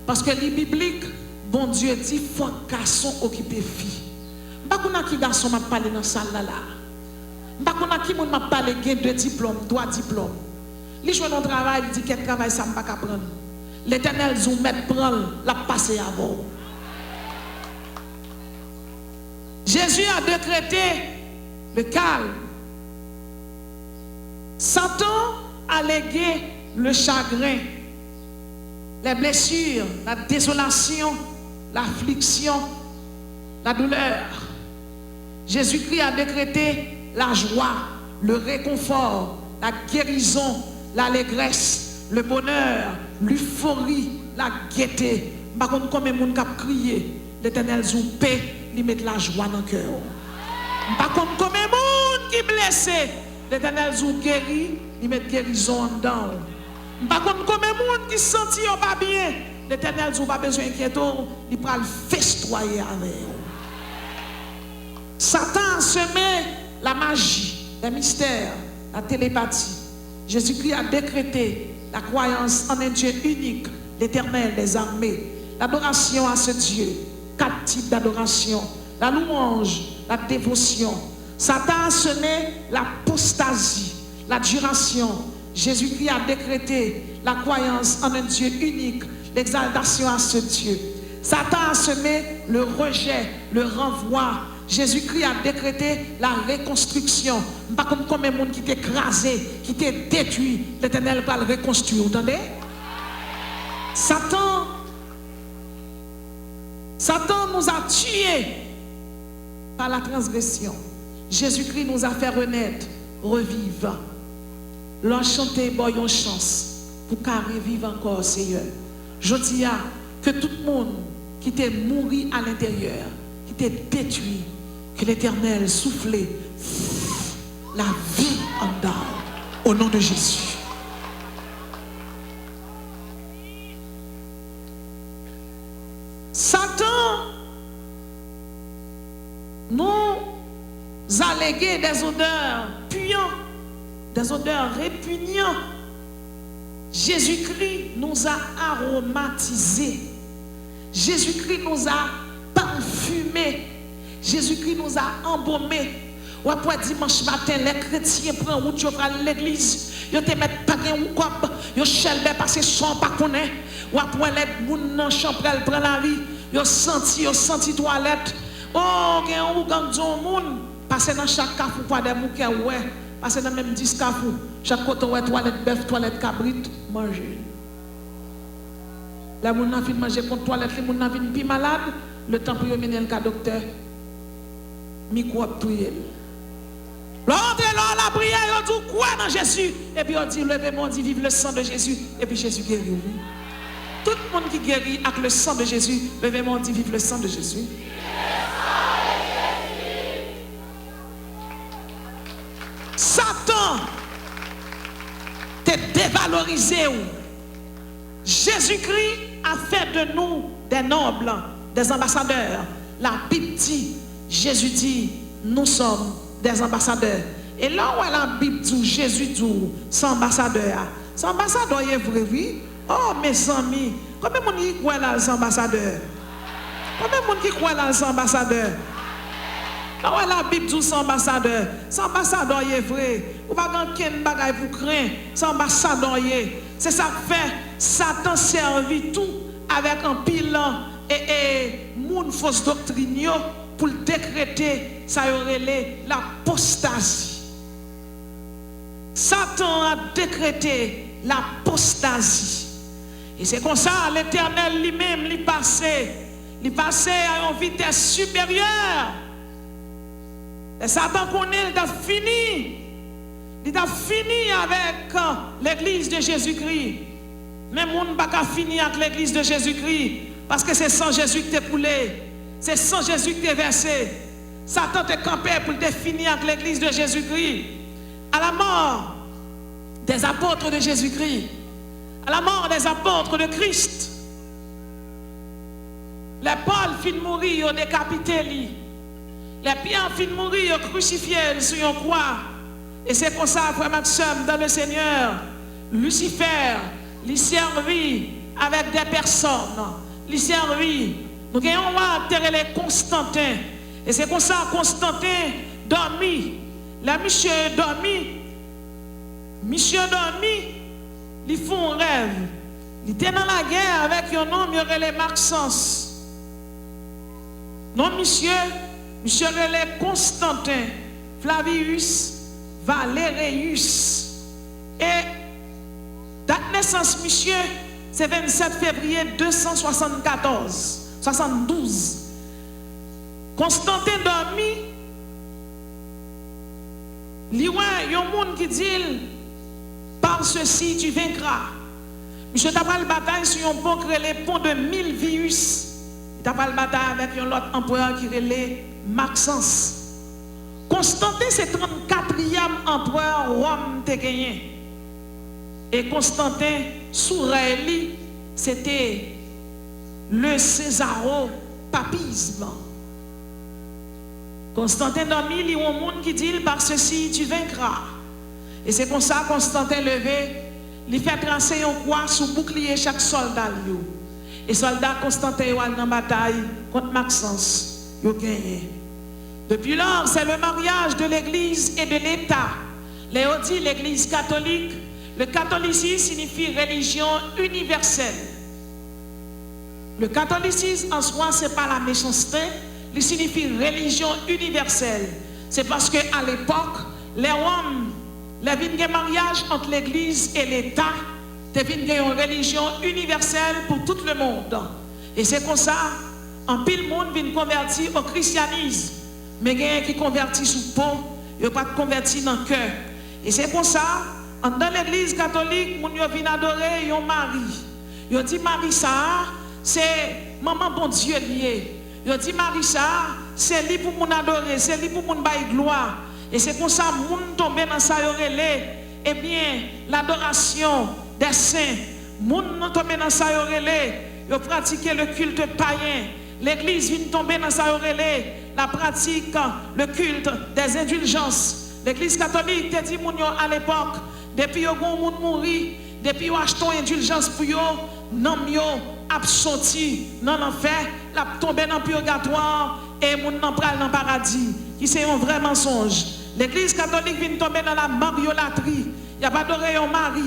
Parce que les bibliques, bon Dieu dit, il faut que garçon occupe fille. Je ne sais pas qui garçon m'a parlé dans la salle là. Je ne sais pas qui m'a parlé de diplôme, 3 diplômes. Les joueurs dans travail, il dit quel travail ça ne pas prendre. L'Éternel nous met prendre la passer avant. Jésus a décrété le calme. Satan a légué le chagrin, les blessures, la désolation, l'affliction, la douleur. Jésus-Christ a décrété la joie, le réconfort, la guérison, l'allégresse, le bonheur, l'euphorie, la gaieté. Par contre, comme les gens qui crié, l'Éternel nous paie, il met la joie dans le cœur. Par contre, comme les gens qui blessés, l'Éternel nous guérit, il met guérison dedans. Par contre, comme les gens qui sentent pas bien, l'Éternel nous pas besoin d'inquiéter, il va le festoyer avec eux. Satan a semé la magie, les mystères, la télépathie. Jésus-Christ a décrété la croyance en un Dieu unique, l'Éternel des armées, l'adoration à ce Dieu, 4 types d'adoration, la louange, la dévotion. Satan a semé l'apostasie, l'adjuration. Jésus-Christ a décrété la croyance en un Dieu unique, l'exaltation à ce Dieu. Satan a semé le rejet, le renvoi. Jésus-Christ a décrété la reconstruction. Pas comme combien de monde qui t'est écrasé, qui t'est détruit, l'Éternel va le reconstruire. Vous entendez? Satan nous a tués par la transgression. Jésus-Christ nous a fait renaître, revivre. L'enchanté, boy, une chance pour qu'à revivre encore, Seigneur. Je dis que tout le monde qui t'est mouru à l'intérieur, qui t'est détruit, que l'Éternel souffle la vie en dedans, au nom de Jésus. Satan nous a légué des odeurs puantes, des odeurs répugnantes. Jésus-Christ nous a aromatisés. Jésus-Christ nous a parfumés. Jésus-Christ nous a embaumés. Ou après dimanche matin, les chrétiens prennent route, ils vont à l'église. Ils te mettent pas de ou quoi, ils chelbent parce qu'ils sont pas connus. Ou après les gens dans la chambre, ils prennent la vie. Ils senti toilette. Oh, il y a un gang de monde. Passer dans chaque cafou, quoi, des mouquets, ouais. Passer dans même 10 cafous. Chaque côté, ouais, toilette bœuf, toilette cabrit, manger. Les gens qui ont mangé contre toilette, les gens qui ont plus malade, le temps pour mener le cas docteur. Microbe touye. L'entrée là, la prière, on dit quoi dans Jésus? Et puis on dit, levez-moi, on dit, vive le sang de Jésus. Et puis Jésus guérit. Tout le monde qui guérit avec le sang de Jésus, levez-moi, on dit, vive le sang de Jésus. Satan t'est dévalorisé. Jésus-Christ a fait de nous des nobles, des ambassadeurs. La Bible dit, Jésus dit, nous sommes des ambassadeurs. Et là où la Bible dit, Jésus dit, c'est ambassadeur. C'est ambassadeur, il est vrai, oui. Oh, mes amis, combien de monde qui croit dans les ambassadeurs? Combien de monde qui croit dans les ambassadeurs? Là où la Bible dit, c'est ambassadeur. C'est ambassadeur, il est vrai. Ou pas grand ken bagay pour craindre. C'est ambassadeur, c'est ça que fait. Satan servit tout avec un pilan et moun fausse doctrine pour décréter ça y aurait l'apostasie. Satan a décrété l'apostasie. Et c'est comme ça l'Éternel lui-même lui passait à une vitesse supérieure. Et Satan connaît, il a fini. Il a fini avec l'église de Jésus-Christ. Mais le monde n'a pas fini avec l'église de Jésus-Christ. Parce que c'est sans Jésus qui t'est coulé. C'est sans Jésus qui t'est versé. Satan te campé pour te finir avec l'église de Jésus-Christ. À la mort des apôtres de Jésus-Christ, à la mort des apôtres de Christ, les Paul fin mourir, ils décapité lui. Les Pierre fin mourir, ils crucifié sur une croix. Et c'est comme ça, frère Maxime, dans le Seigneur, Lucifer, il servit avec des personnes. Il servit. Nous avons un Constantin. Et c'est comme ça, Constantin dormi. Là, monsieur dormi, il fait un rêve. Il était dans la guerre avec un homme, il relait Maxence. Non, monsieur relait Constantin, Flavius, Valérius. Et date de naissance, monsieur, c'est 27 février 272. Constantin dormi, il y a un monde qui dit, par ceci tu vaincras. Monsieur t'a pas la bataille sur un pont qui est le pont de Milvius. Il t'a pas la bataille avec un autre empereur qui est le Maxence. Constantin c'est 34e empereur Rome te gagné. Et Constantin sous Réli, c'était le césaro-papisme. Constantin dormi, il y a un monde qui dit par ceci tu vaincras. Et c'est comme ça Constantin levé, il fait tracer un croix sous bouclier chaque soldat. Et soldat Constantin est dans la bataille contre Maxence. Il a gagné. Depuis lors, c'est le mariage de l'Église et de l'État. Léo dit l'Église catholique. Le catholicisme signifie religion universelle. Le catholicisme en soi, ce n'est pas la méchanceté. Il signifie religion universelle. C'est parce qu'à l'époque, les Roms, les vignes mariage entre l'Église et l'État, deviennent une religion universelle pour tout le monde. Et c'est comme ça, en pile monde vient convertir au christianisme. Mais il y a qui convertit sous peau, il n'y a pas de converti dans le cœur. Et c'est comme ça, dans l'Église catholique, on vient adorer un mari. Il dit Marie ça, c'est maman bon Dieu lié. Il dit Marie ça, c'est lui pour mon adorer, c'est lui pour mon bailler gloire. Et c'est pour ça que moun tombe dans ça yorele, eh bien, l'adoration des saints, moun tombe dans ça yorele, yo pratiquer le culte païen. L'église vient tomber dans ça yorele, la pratique, le culte des indulgences. L'église catholique te dit moun yo à l'époque, depuis yo gon moun mouri, depuis yo acheté indulgence pour yo, non yo absenti dans l'enfer, la tomber dans le purgatoire et moun nan pral dans le paradis. Qui c'est un vrai mensonge. L'église catholique vient tomber dans la mariolatrie. Il n'y a pas d'oreille au mari.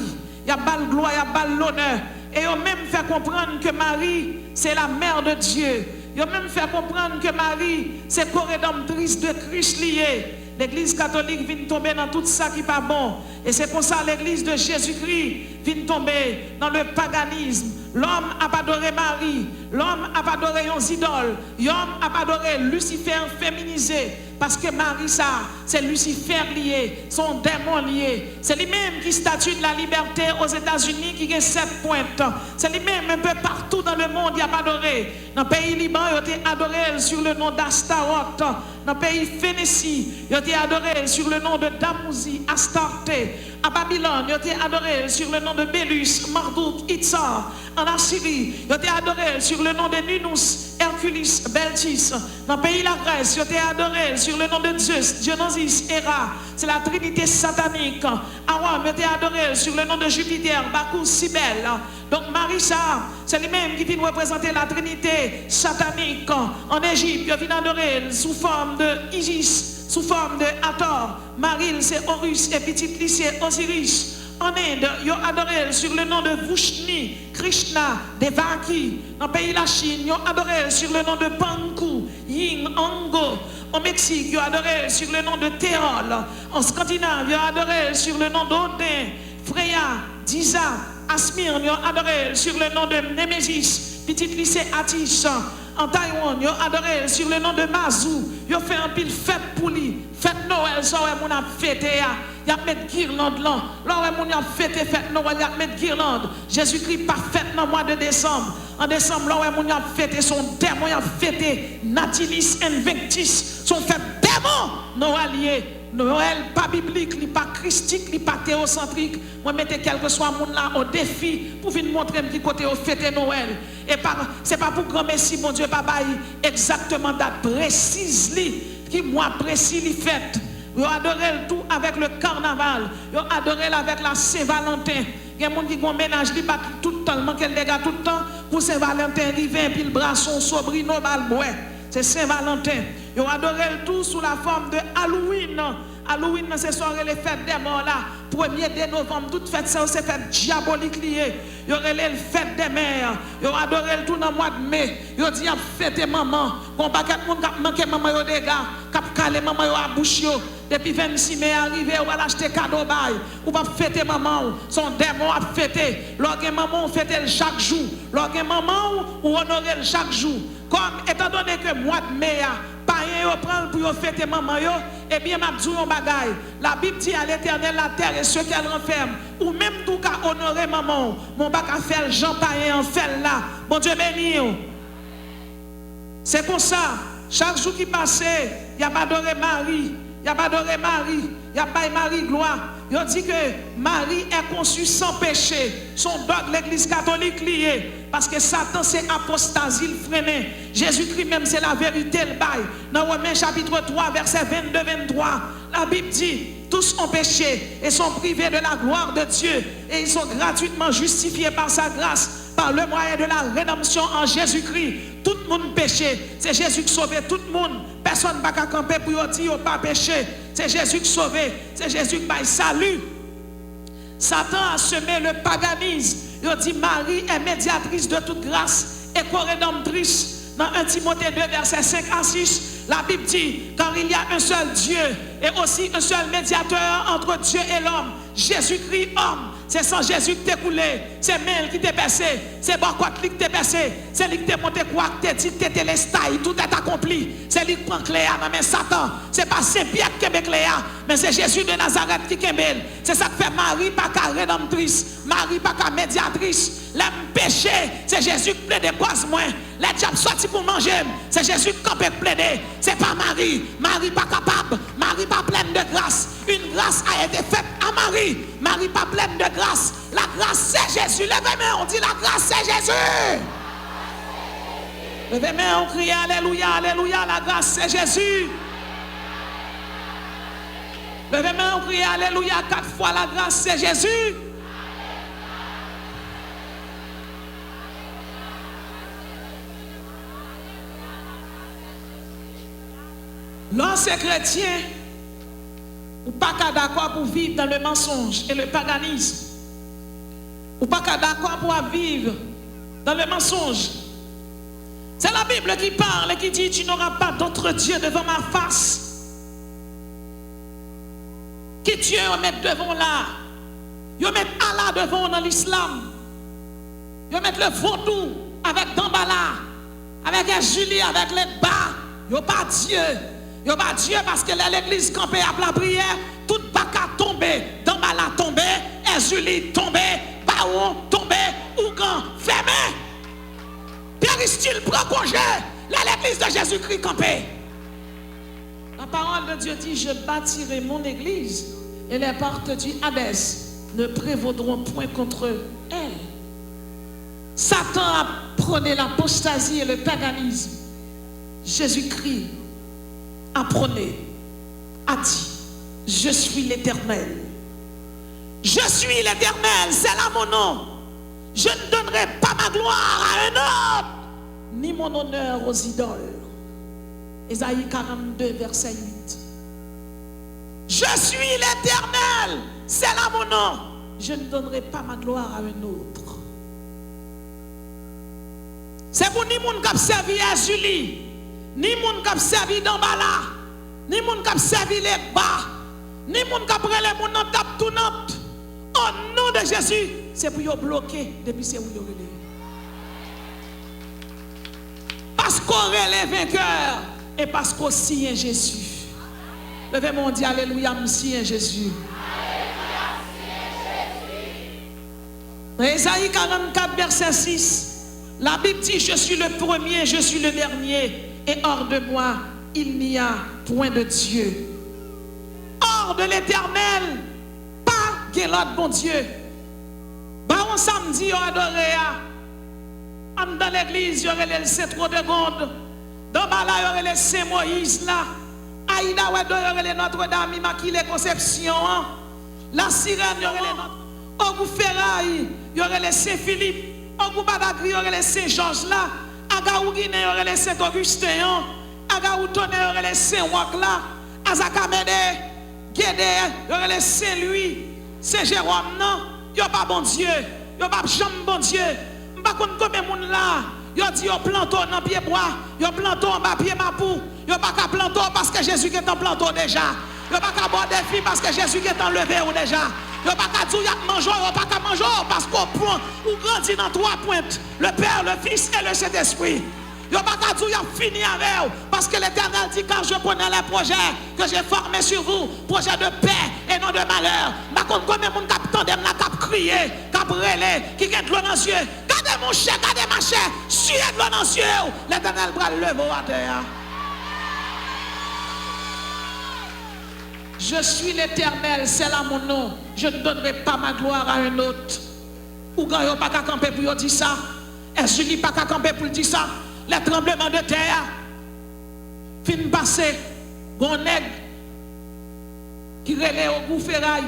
Il y a pas de gloire, il y a pas de l'honneur. Et ils ont même fait comprendre que Marie, c'est la mère de Dieu. Ils ont même fait comprendre que Marie, c'est co-rédemptrice de Christ lié. L'église catholique vient tomber dans tout ça qui n'est pas bon. Et c'est pour ça que l'église de Jésus-Christ vient tomber dans le paganisme. L'homme a pas adoré Marie. L'homme a pas adoré un idole. L'homme a pas adoré Lucifer féminisé. Parce que Marie, ça, c'est Lucifer lié, son démon lié. C'est lui-même qui statue de la liberté aux États-Unis qui a 7 pointes. C'est lui-même un peu partout dans le monde, il a pas adoré. Dans le pays Liban, il a été adoré sur le nom d'Astaroth. Dans le pays Phénicie, il a été adoré sur le nom de Damouzi, Astarté. À Babylone, il a été adoré sur le nom de Bélus, Marduk, Itzar. En Assyrie, il a été adoré sur le nom de Ninus, Hercules, Beltis. Dans le pays de la Grèce, il a été adoré sur le nom de Zeus, Dionysus, Héra. C'est la trinité satanique. À Rome, il a été adoré sur le nom de Jupiter, Bacchus, Cybèle. Donc Marissa, c'est lui-même qui vient représenter la trinité satanique. En Égypte, il vient adorer sous forme de Isis, sous forme de Hathor. Maril, c'est Horus, et petite c'est Osiris. En Inde, ils ont adoré sur le nom de Vushni, Krishna, Devaki. Dans le pays de la Chine, ils ont adoré sur le nom de Panku, Ying, Ango. Au Mexique, ils ont adoré sur le nom de Térol. En Scandinave, ils ont adoré sur le nom d'Odin, Freya, Disa, Asmir, ils ont adoré sur le nom de Némésis, petite lycée Atish. En Taïwan, ils ont adoré sur le nom de Mazou. Ils ont fait un pile fête pour lui. Fête Noël, ça, on a fêté. y a mettre guirlande là. Là où mon y a fêté fête Noël, y a mettre guirlande. Jésus-Christ pas fête dans le mois de décembre. En décembre, là où mon y a fêté son démon, y a fêté Natilis Invictus, son fête démon Noël. Noël pas biblique, il pas christique, il pas théocentrique. Moi mettez quel que soit monde là au défi pour venir montrer qui côté au fêter Noël. Et c'est pas pour grand messie mon Dieu pas bail exactement date précise qui mois précis li fête. Yo adoré tout avec le carnaval, yo adoré avec la Saint-Valentin. Il y a des gens qui ont ménage li bat tout le temps, manque les gars tout le temps pour Saint-Valentin arriver puis le brasson sobrino balboé. C'est Saint-Valentin. Ils ont adoré le tout sous la forme de Halloween. Halloween, c'est soirée les fêtes des morts là. 1er novembre, toute fête, c'est fête diabolique liée. Ils ont relé le fête des mères. Ils ont adoré le tout dans le mois de mai. Ils ont dit, fête maman. Qu'on pas qu'un monde qui manque maman yo des gars. Cap calé maman yo à bouche yo. Depuis 26 mai arrivé, on va l'acheter cadeau bail. Ou pas fêter maman. Son démon a fêté. Lorsque maman fête chaque jour. Lorsque maman ou honorer chaque jour. Comme étant donné que mois de mai, païen yo prend pour fêter maman yo, eh bien m'a dit un bagay. La Bible dit à l'Éternel la terre et ceux qu'elle renferme, ou même tout qu'à honorer maman, mon bac à faire Jean païen en fait là. Bon Dieu béni. C'est pour ça, chaque jour qui passait, il y a pas adoré Marie, il y a pas adoré Marie, il y a pas Marie gloire. Il dit que Marie est conçue sans péché. Son dogme l'église catholique lié. Parce que Satan c'est apostasie, le freiné. Jésus-Christ même c'est la vérité, le bail. Dans Romains chapitre 3, verset 22-23, la Bible dit, tous ont péché et sont privés de la gloire de Dieu. Et ils sont gratuitement justifiés par sa grâce, par le moyen de la rédemption en Jésus-Christ. Tout le monde péché. C'est Jésus qui sauve tout le monde. Personne ne va camper pour dire qu'il n'a pas péché. C'est Jésus qui sauve. C'est Jésus qui baille salut. Satan a semé le paganisme. Il dit Marie est médiatrice de toute grâce et co-rédemptrice. Dans 1 Timothée 2, verset 5 à 6, la Bible dit, car il y a un seul Dieu et aussi un seul médiateur entre Dieu et l'homme, Jésus-Christ homme. C'est sans Jésus qui t'est coulé, c'est Mel qui t'est percé, c'est Barquat qui t'est percé, c'est lui qui t'est monté quoi, qui t'est dit, t'es télestaille, tout est accompli. C'est lui qui prend Cléa dans mes Satan. C'est pas Saint-Pierre qui est Cléa, mais c'est Jésus de Nazareth qui est. C'est ça que fait Marie, pas qu'à rédemptrice, Marie, pas qu'à médiatrice. L'homme péché, c'est Jésus qui plaide cause moins. Les diables sortis pour manger, c'est Jésus qui peut plaider. C'est pas Marie. Marie pas capable. Marie pas pleine de grâce. Une grâce a été faite à Marie. Marie pas pleine de grâce. La grâce c'est Jésus. Levez main, on dit la grâce c'est Jésus. Levez main, on crie alléluia, alléluia. La grâce c'est Jésus. Levez main, on crie alléluia 4 fois. La grâce c'est Jésus. Lorsque chrétien, ou pas d'accord pour vivre dans le mensonge et le paganisme, ou pas d'accord pour vivre dans le mensonge. C'est la Bible qui parle et qui dit tu n'auras pas d'autre Dieu devant ma face. Qui Dieu on met devant là? Ils mettent Allah devant dans l'islam. Ils mettent le vaudou avec Dambala, avec Julie, avec les bas. Ils pas Dieu. Il n'y a pas Dieu parce que l'église campée à la prière, tout baka tombé, Dambala tombé, Julie tombé, Baou tombé, Ougan fermé. Pierre-Style prend congé, l'église de Jésus-Christ campée. La parole de Dieu dit, je bâtirai mon église et les portes du Hadès ne prévaudront point contre elle. Satan a prôné l'apostasie et le paganisme. Jésus-Christ a prôné, a dit, je suis l'Éternel. Je suis l'Éternel, c'est là mon nom. Je ne donnerai pas ma gloire à un autre, ni mon honneur aux idoles. Ésaïe 42, verset 8. Je suis l'Éternel, c'est là mon nom. Je ne donnerai pas ma gloire à un autre. C'est pour ni moun qui a servi à Julie, ni moun qui a servi Dambala, ni moun qui a servi les bas, ni moun qui a pris les moun en tap tout not. Au nom de Jésus, c'est pour vous bloquer depuis c'est où vous relève. Parce qu'on relève vainqueur et parce qu'on signe Jésus. Levez-moi, on dit alléluia, me signe Jésus. Dans Ésaïe 44, verset 6, la Bible dit, je suis le premier, je suis le dernier, et hors de moi, il n'y a point de Dieu. Hors de l'Éternel, pas de l'autre bon Dieu. Bah, on samedi, on adoré. Dans l'église, il y aurait le Saint trop de gondes. Dans bas là, il y aurait le Saint Moïse là. Aïda, il y aurait le Notre-Dame, Immaculée Conception. La Sirène, il y aurait le Notre. Au bout Ferraille, il y aurait le Saint Philippe. Au bout Badagri, il y aurait le Saint Georges là. À Gaou Guinée, il y aurait le Saint Augustin. À Gaou Tonné, il y aurait le Saint Roch là. À Zakamede, Guédé, il y aurait le Saint Louis. Saint Jérôme, non. Il n'y a pas bon Dieu. Il n'y a pas jamais bon Dieu. Je ne sais pas combien de monde là. Il a dit, il planto dans pied bois. Il planto en bas pied mapou. Il n'y a pas qu'à planto parce que Jésus est en planto déjà. Il n'y a pas qu'à boire des filles parce que Jésus est enlevé ou déjà. Il n'y a pas qu'à dire, il y a manger, il n'y a pas qu'à manger parce qu'au point où grandit dans trois pointes, le Père, le Fils et le Saint-Esprit. Il n'y a pas qu'à dire, il y a fini avec vous. Parce que l'Éternel dit, car je connais les projets que j'ai formés sur vous, projets de paix et non de malheur. Par contre, combien de monde qui tendem là, qui crié, qui brûlé, qui a de l'eau dans les yeux. Gardez mon chien, gardez ma chair, suivez de l'eau dans les yeux. L'Éternel va le lever à terre. Je suis l'Éternel, c'est là mon nom. Je ne donnerai pas ma gloire à un autre. Ou quand il n'y a pas qu'à camper pour dire ça. Est-ce qu'il n'y a pas qu'à camper pour dire ça? Les tremblements de terre, fin passé, bon nègre qui relève au bout ferraille,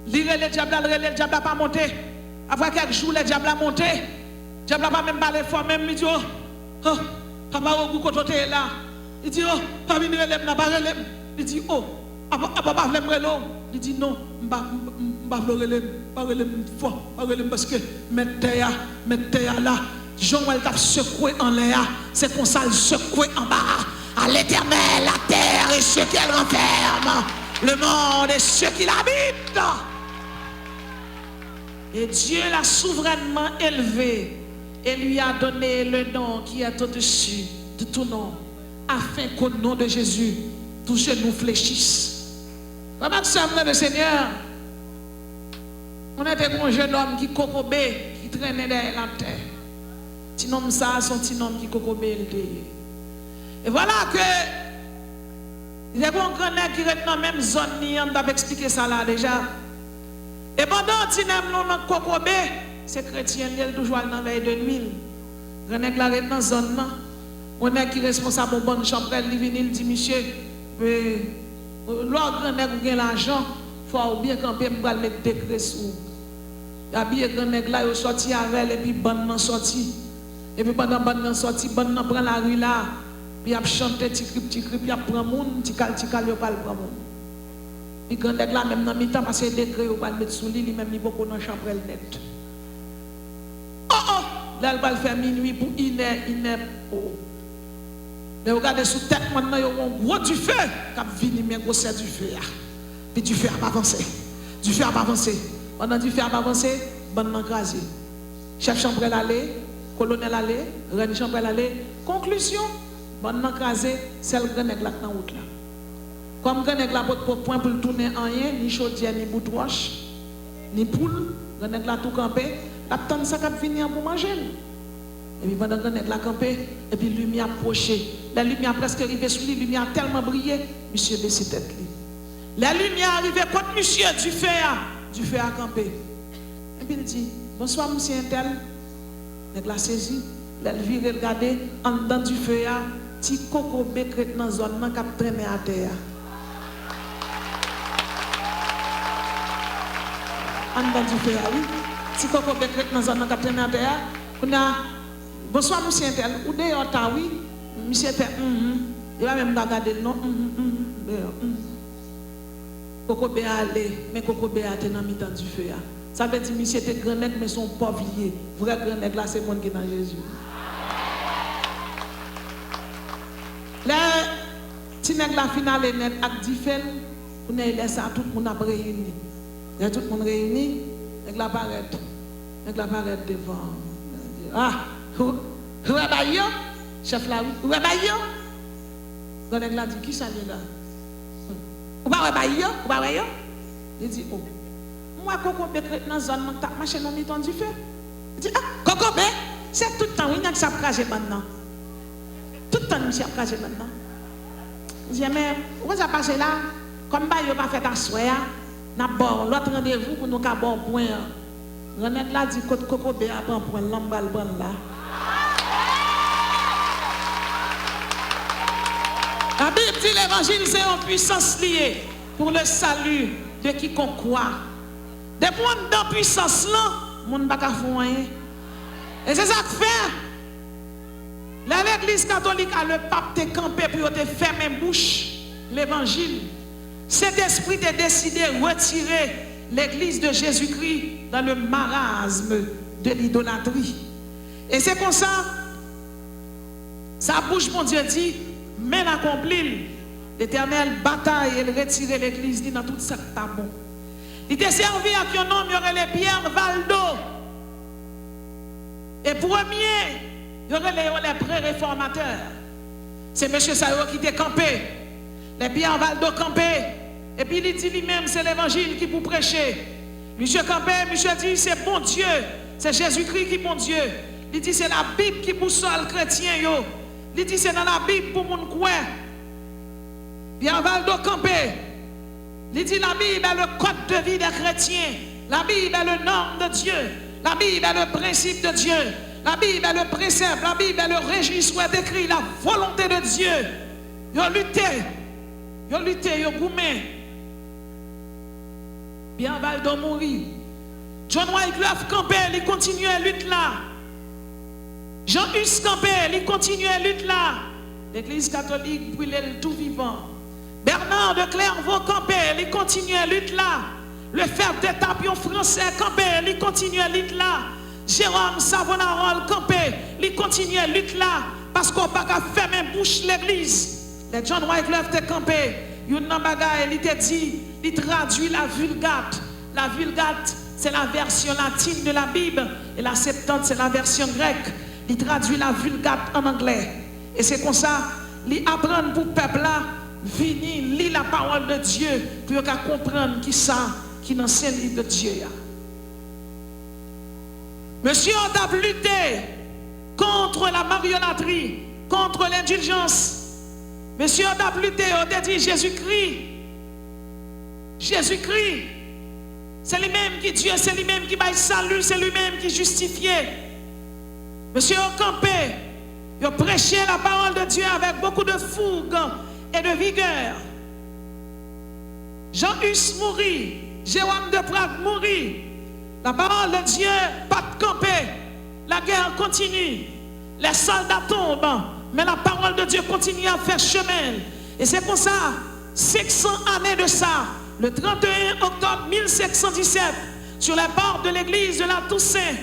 le diable n'a pas monté. Après quelques jours, le diable a monté. Le diable n'a pas même parlé fort, même il dit, oh, papa, au bout quand tu es là. Il dit, oh, pas venir relève, n'a pas relève. Il dit, oh, papa, il dit, non, je ne vais pas relève fort, parce que mettre terre là. Jean-Noël t'a secoué en l'air, c'est qu'on s'est secoué en bas. À l'Éternel, la terre et ceux qu'elle renferme, le monde et ceux qui l'habitent. Et Dieu l'a souverainement élevé et lui a donné le nom qui est au-dessus de tout nom, afin qu'au nom de Jésus, tous genoux fléchissent. Pendant que ça le Seigneur, on était un jeune homme qui cocobé, qui traînait derrière la terre. Petit homme ça, son petit homme qui cocobé le pays. Et voilà que il y a un grand nègre qui est dans la même zone, on t'a expliqué ça là déjà. Et pendant que tu n'aimes pas cocobé, c'est chrétien, il est toujours dans la veille de nuit. Le nègre là est dans la zone, on est qui est responsable de bonne chambre, il vient, il dit, monsieur, l'autre grand nègre qui a l'argent, il faut bien camper, pour mettre des décrets sur. Il y a bien grand nègre là, il est sorti avec, et puis bonne nan sorti. Et puis pendant bonne nan sorti, bonne nan prend la rue là, puis il a chanté, petit crip, il a prend moun, petit cal, il a pas le prend moun. Puis grand nègre là, même dans mi-temps, parce que les décrets, il va le mettre sous lit, lui-même, il va beaucoup dans la chambre net. Oh, là, il va le faire minuit pour iné, oh. Mais regardez sous tête maintenant, il y a un gros du feu qui a venu, mais gros c'est du feu. Puis du feu a pas avancé. Du feu a pas avancé. Pendant du feu a pas avancé, bonne nan crasé. Chef chambre allé, colonel allé, reine chambre allé. Conclusion, bonne nan crasé, c'est le grand nègre là dans route là. Comme grand nègre là pour point pour tourner en rien, ni chaudière, ni bout de roche, ni poule, grand nègre là tout campé, l'attend ça qui venir pour manger. Et puis pendant que nous avons campé, et puis la lumière approchée. La lumière presque arrivée sur lui, la lumière a tellement brillé, monsieur baissé tête. La lumière arrivée contre monsieur du feu a campé. Et puis il dit, bonsoir monsieur Intel. Il a saisi, il a viré, regardé, en dedans du feu, petit coco bécret dans la zone qui a traîné à terre. En dedans du feu, oui. Petit coco bécret dans la zone qui a traîné à terre. Bonsoir, monsieur Intel. Ou d'ailleurs, oui, monsieur Intel, il va même regarder le nom. Coco Béa allé, mais Coco Béa était dans le mi-temps du feu. Ça veut dire que monsieur était grand nègre, mais son pauvre lié. Vrai grand nègre là, c'est le monde qui est dans Jésus. Là, si nègre la finale net avec diffel, on a laissé tout le monde réuni. Là, tout le monde réuni, nègre la paraît. Nègre la paraît devant. Ah! Rabayo, chef là, Rabayo. Quand elle a dit qui ça là? Ou pas Rabayo, ou pas Rabayo? Il dit oh, moi coco bé dans la zone t'a marché dans miton du feu. Il dit ah coco bé c'est tout le temps oui n'a que ça cracher maintenant. Tout le temps monsieur a craché maintenant. Il dit mais où ça passe là comme bah yo pas fait assoya n'a bon l'autre rendez-vous pour nous ca bon point. Renette là dit coco bé a prend point l'embal bon là. La Bible dit l'évangile c'est une puissance liée pour le salut de quiconque croit. Des points dans puissance là, moun pas ka font rien. Et c'est ça que fait. L'église catholique a le pape te campé pour te fermer bouche l'évangile. Cet esprit a décidé de retirer l'église de Jésus-Christ dans le marasme de l'idolâtrie. Et c'est comme ça, sa bouche, mon Dieu dit, mène accompli l'éternelle bataille et retirer l'église dans tout ça qui est bon. Il était servi à qui un homme, il y aurait les Pierre Valdo. Et premier, il y aurait les pré-réformateurs. C'est M. Sayo qui était campé. Les Pierre Valdo campé. Et puis il dit lui-même, c'est l'évangile qui vous prêcher. Monsieur campé, monsieur dit, c'est bon Dieu. C'est Jésus-Christ qui est bon Dieu. Il dit, c'est la Bible qui boussole chrétien. Il dit, c'est dans la Bible pour mon coin. Pierre Valdo campé. Il dit, la Bible est le code de vie des chrétiens. La Bible est le norme de Dieu. La Bible est le principe de Dieu. La Bible est le précepte. La Bible est le registre où est écrit la volonté de Dieu. Ils ont lutté. Ils ont lutté. Ils ont goumé. Pierre Valdo mourit. John Wycliffe campé. Il continue à lutter là. Jean-Hus campé. Il continue à lutter là. L'église catholique brûlait le tout vivant. Bernard de Clairvaux campé, il continue à lutter là. Le fer de Tapion français campé, il continue à lutter là. Jérôme Savonarole campé, il continue à lutter là. Parce qu'on n'a pas qu'à fermer bouche l'église. Les John Wycliffe te campé, il te dit, il traduit la Vulgate. La Vulgate, c'est la version latine de la Bible. Et la Septante, c'est la version grecque. Il traduit la Vulgate en anglais. Et c'est comme ça, il apprend pour le peuple là. Vini, lis la parole de Dieu pour comprendre qui ça, qui dans ce livre de Dieu. Monsieur, on a lutté contre la mariolâtrie, contre l'indulgence. Monsieur, on a lutté, on a dit Jésus-Christ. Jésus-Christ, c'est lui-même qui Dieu, c'est lui-même qui va salut, c'est lui-même qui justifie. Monsieur, on campé, on prêché la parole de Dieu avec beaucoup de fougue et de vigueur. Jean-Hus mourit, Jérôme de Prague mourit. La parole de Dieu pas de camper. La guerre continue. Les soldats tombent, mais la parole de Dieu continue à faire chemin. Et c'est pour ça, 500 années de ça, le 31 octobre 1717, sur les portes de l'église de la Toussaint,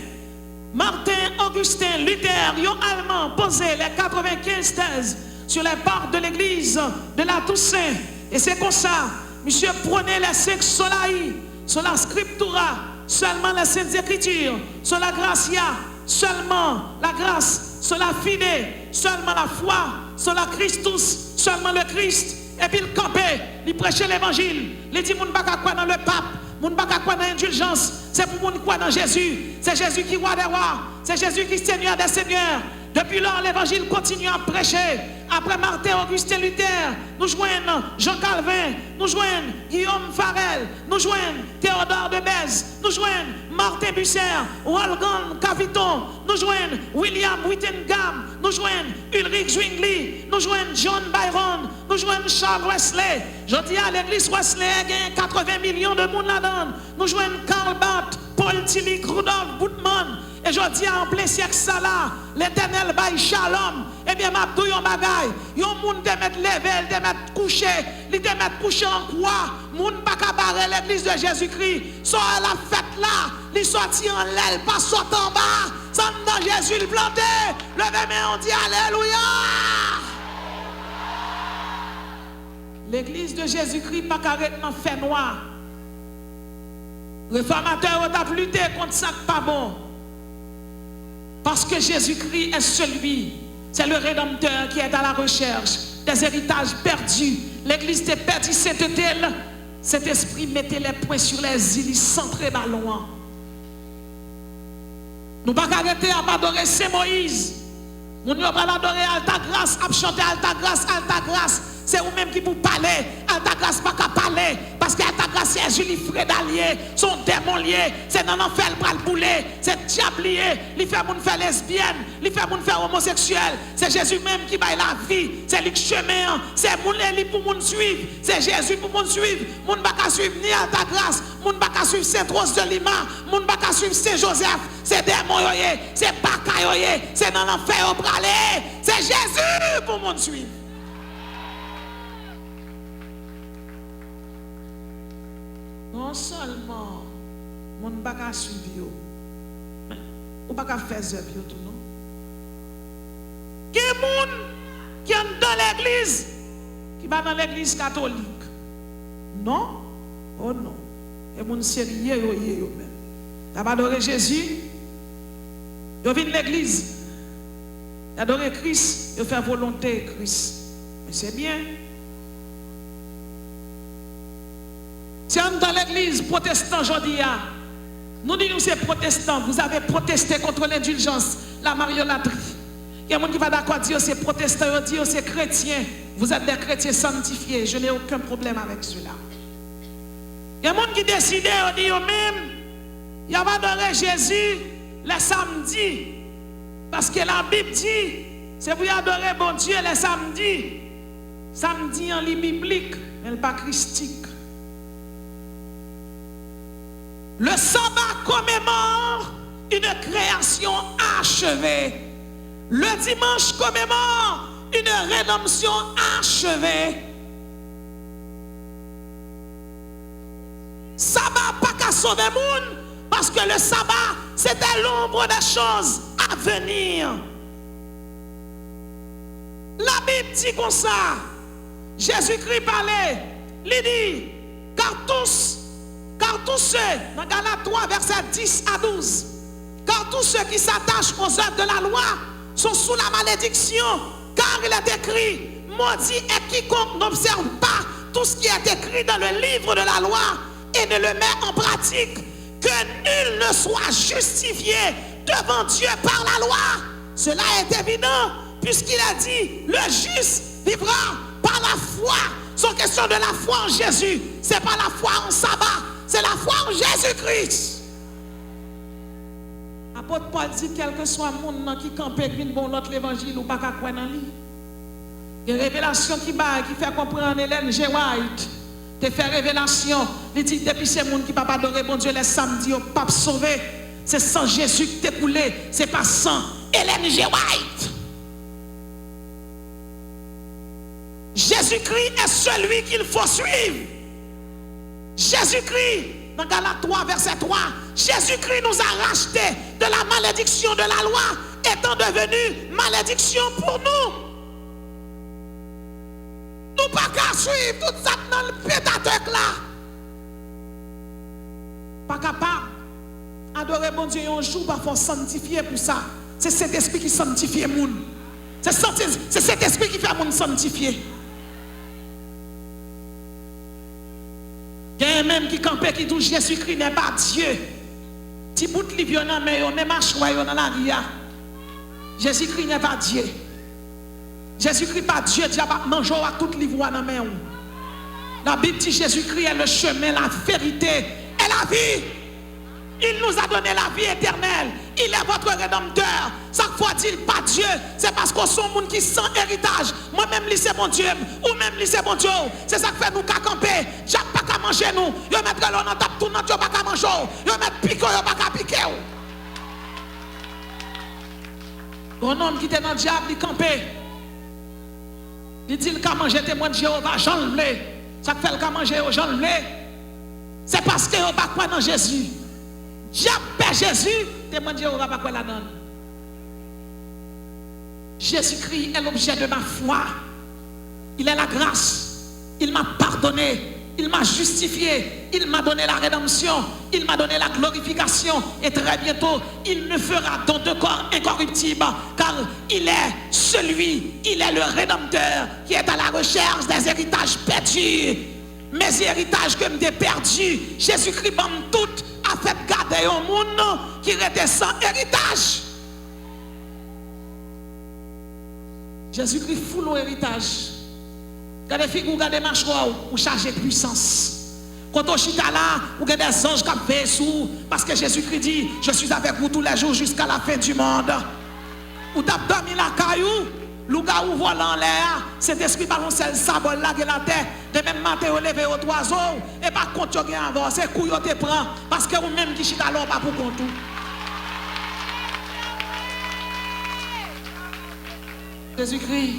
Martin, Augustin, Luther, Yon Allemand posaient les 95 thèses sur les portes de l'église de la Toussaint. Et c'est comme ça, monsieur prenait les 5 solaïs, sur la scriptura, seulement les saintes écritures, sur la gratia, seulement la grâce, sur la fide, seulement la foi, sur la Christus, seulement le Christ. Et puis il campait, il prêchait l'évangile, il dit moun baka quoi dans le pape, moun baka quoi dans l'indulgence, c'est pour moun quoi dans Jésus, c'est Jésus qui roi des rois, c'est Jésus qui seigneur des seigneurs. Depuis lors, l'évangile continue à prêcher. Après Martin, Augustin, Luther, nous joignons Jean Calvin, nous joignons Guillaume Farel, nous joignons Théodore de Bèze, nous joignons Martin Busser, Wolfgang Caviton, nous joignons William Whittingham, nous joignons Ulrich Zwingli, nous joignons John Byron, nous joignons Charles Wesley. Je dis à l'église Wesley, il y a 80 millions de monde là-dedans. Nous joignons Karl Barth, Paul Tillich, Rudolf Bultmann. Et je dis en plein siècle ça là, l'Éternel baille shalom. Eh bien, ma douille en bagaille. Yon moun te mettre level, te mettre couché, li te mettre couché en quoi? Moun pas ka barrer l'église de Jésus-Christ. Soit la fête là, li sorti en l'aile, pas sorti en bas. Sans dans Jésus le planté. Levez main, on dit alléluia. L'église de Jésus-Christ pas carré dans fait noir. Réformateur ont lutté contre ça pas bon. Parce que Jésus-Christ est celui, c'est le Rédempteur qui est à la recherche des héritages perdus. L'église est perdue, c'est elle. Cet esprit mettait les poings sur les îles, il centrait ballon. Nous ne pouvons pas arrêter à adorer Saint Moïse. Nous ne pouvons pas adorer Alta Grâce, à chanter Alta Grâce, Alta Grâce. C'est vous-même qui vous parlez. Alta Grâce pas qu'à parler. Parce que Alta Grâce, c'est Julie Frédalier, son démon lié. C'est dans l'enfer le bras boulet. C'est diable lié. Il fait moun faire lesbienne. Il fait moun faire homosexuel. C'est Jésus même qui baille la vie. C'est lui qui chemin. C'est moun li pour moun suivre. C'est Jésus pour moun suivre. Moun pas qu'à suivre ni Alta Grâce. Moun pas qu'à suivre Saint Rose de Lima. Moun pas qu'à suivre Saint Joseph. C'est démon yoye. C'est baka yoye. C'est dans l'enfer au bras. C'est Jésus pour moun suivre. Non seulement, mon ne pas suivre, ou pas faire zèbre tout non. Qui est moun qui est dans l'église, qui va dans l'église catholique? Non, oh non. Et moun sérieux yo même. T'as pas adoré Jésus? Yo vient de l'église. Adorer Christ, yo faire volonté Christ. Mais c'est bien. Si on est dans l'église protestant aujourd'hui, nous disons que c'est protestant. Vous avez protesté contre l'indulgence, la mariolatrie. Il y a des gens qui vont d'accord dire que c'est protestant, ils disent que c'est chrétien. Vous êtes des chrétiens sanctifiés. Je n'ai aucun problème avec cela. Il y a des gens qui décident, ils disent même, il va adorer Jésus le samedi. Parce que la Bible dit, c'est pour adorer bon Dieu le samedi. Samedi en lit biblique, mais pas christique. Le sabbat commémore une création achevée. Le dimanche commémore une rédemption achevée. Sabbat pas qu'à sauver le monde, parce que le sabbat c'était l'ombre des choses à venir. La Bible dit comme ça. Jésus-Christ parlait, il dit, car tous ceux, dans Galates 3, verset 10 à 12, car tous ceux qui s'attachent aux œuvres de la loi sont sous la malédiction, car il est écrit, maudit est quiconque n'observe pas tout ce qui est écrit dans le livre de la loi et ne le met en pratique, que nul ne soit justifié devant Dieu par la loi. Cela est évident, puisqu'il a dit, le juste vivra par la foi. C'est question de la foi en Jésus, c'est pas la foi en sabbat. C'est la foi en Jésus-Christ. Apôtre Paul dit, quel que soit le monde qui campe et bon l'autre l'évangile ou pas qu'à croire dans lui. Il y a une révélation qui fait comprendre Hélène G. White. Te fait révélation. Il dit, depuis ces gens qui ne peuvent pas adorer bon Dieu les samedis, au pape sauvé. C'est sans Jésus qui t'est coulé. C'est pas sans Hélène G. White. Jésus-Christ est celui qu'il faut suivre. Jésus-Christ, dans Galates 3, verset 3, Jésus-Christ nous a rachetés de la malédiction de la loi, étant devenu malédiction pour nous. Nous pas qu'à suivre tout ça dans le pétateur là. Pas capable adorer bon Dieu un jour, pas faut sanctifier pour ça. C'est cet esprit qui sanctifie le monde. C'est cet esprit qui fait le monde sanctifier. Il y a même qui campait qui dit Jésus-Christ n'est pas Dieu. Si bout de livre dans mais on est marchois dans la vie. Jésus-Christ n'est pas Dieu. Jésus-Christ n'est pas Dieu, Dieu va manger à tout livre dans main. La Bible dit Jésus-Christ est le chemin, la vérité et la vie. Il nous a donné la vie éternelle. Il est votre rédempteur. Chaque fois dit pas Dieu, c'est parce qu'on sont monde qui sans héritage. Moi-même, c'est mon Dieu. Ou même, c'est mon Dieu. C'est ça qui fait nous qu'à camper. Jacques pas qu'à manger nous. Yo mettre l'on en tape tout notre Dieu pas qu'à manger. Yo mettre piquer, yo pas qu'à piquer. Un homme qui était dans le diable, il campait. Il dit qu'à manger témoin de Jéhovah, Jean le ça fait qu'à manger Jean le c'est parce que yo pas croire dans Jésus. Diable Jésus, témoin de Jéhovah pas croire là-dedans. Jésus-Christ est l'objet de ma foi. Il est la grâce. Il m'a pardonné. Il m'a justifié. Il m'a donné la rédemption. Il m'a donné la glorification. Et très bientôt, il me fera don de corps incorruptible. Car il est le Rédempteur qui est à la recherche des héritages perdus. mes héritages que m'ai perdu. Jésus-Christ m'a tout a fait garder un monde qui était sans héritage. Jésus-Christ fout l'héritage. Regardez figure, regardez mâchoire ou chargé de puissance. Quand on chita là, ou des anges qui veillent sous, parce que Jésus-Christ dit, je suis avec vous tous les jours jusqu'à la fin du monde. Ou t'as dormi la caillou, le gars ou volant en l'air, cet esprit ballon celle sabol là la terre, de même matin au lever au oiseau, et par contre tu as avant, c'est couillon te prend, parce que vous même qui chita là, pas pour compte. Jésus-Christ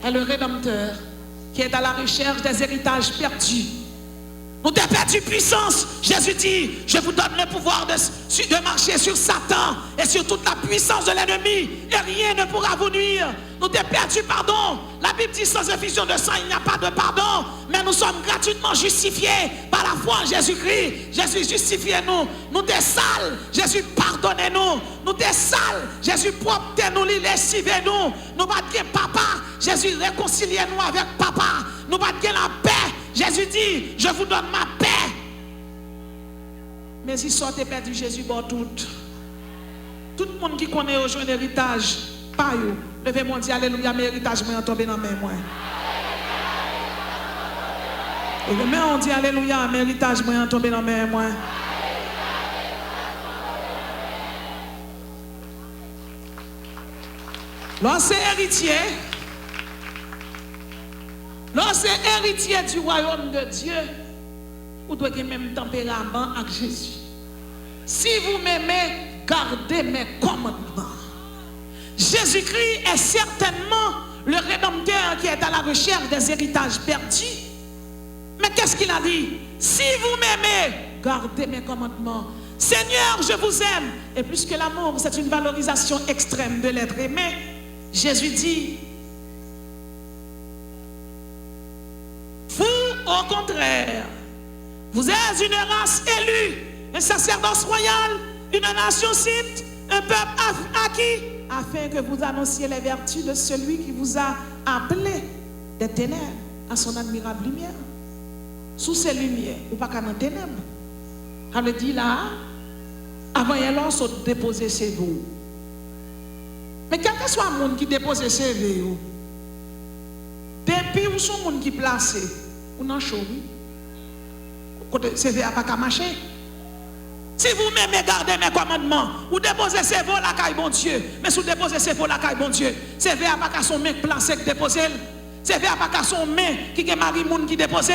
est le Rédempteur qui est à la recherche des héritages perdus. Nous avons perdu puissance. Jésus dit, je vous donne le pouvoir de marcher sur Satan et sur toute la puissance de l'ennemi et rien ne pourra vous nuire. Nous avons perdu pardon. La Bible dit sans effusion de sang, il n'y a pas de pardon. Mais nous sommes gratuitement justifiés par la foi en Jésus-Christ. Jésus justifiez-nous. Nous sommes sales. Jésus pardonnez-nous. Nous sommes sales. Jésus propre-nous, lessivez-nous. Nous pas de papa. Jésus réconciliez-nous avec papa. Nous pas de la paix. Jésus dit, je vous donne ma paix. Mais si sortez perdu Jésus, bon tout. Tout le monde qui connaît aujourd'hui un héritage, pas yo. Levez-moi dire alléluia, mes héritages moi tombé dans mes mains. Mais on dit alléluia, mes héritages moi tombé dans mes mains. Lorsque héritier, lorsque héritier du royaume de Dieu, vous devez avoir le même tempérament avec Jésus. Si vous m'aimez, gardez mes commandements. Jésus-Christ est certainement le Rédempteur qui est à la recherche des héritages perdus. Mais qu'est-ce qu'il a dit? Si vous m'aimez, gardez mes commandements. Seigneur, je vous aime. Et plus que l'amour, c'est une valorisation extrême de l'être aimé. Jésus dit, vous, au contraire, vous êtes une race élue, un sacerdoce royal, une nation sainte, un peuple acquis, afin que vous annonciez les vertus de celui qui vous a appelé des ténèbres à son admirable lumière. Sous ces lumières, ou pas qu'à dans ténèbres. Ça veut dire là, avant il y a l'on déposer ses vous. Mais quel que soit le monde qui dépose ses CV, depuis où sont les gens qui placent, ou dans le show, côté CV n'a pas qu'à marcher. Si vous m'aimez garder mes commandements, vous déposez ses voix la caille bon Dieu. Mais si vous déposez ses voix la caille bon Dieu, CV n'a pas qu'à son mec placé qui dépose. CV n'a pas qu'à son mec qui est mari moun qui dépose.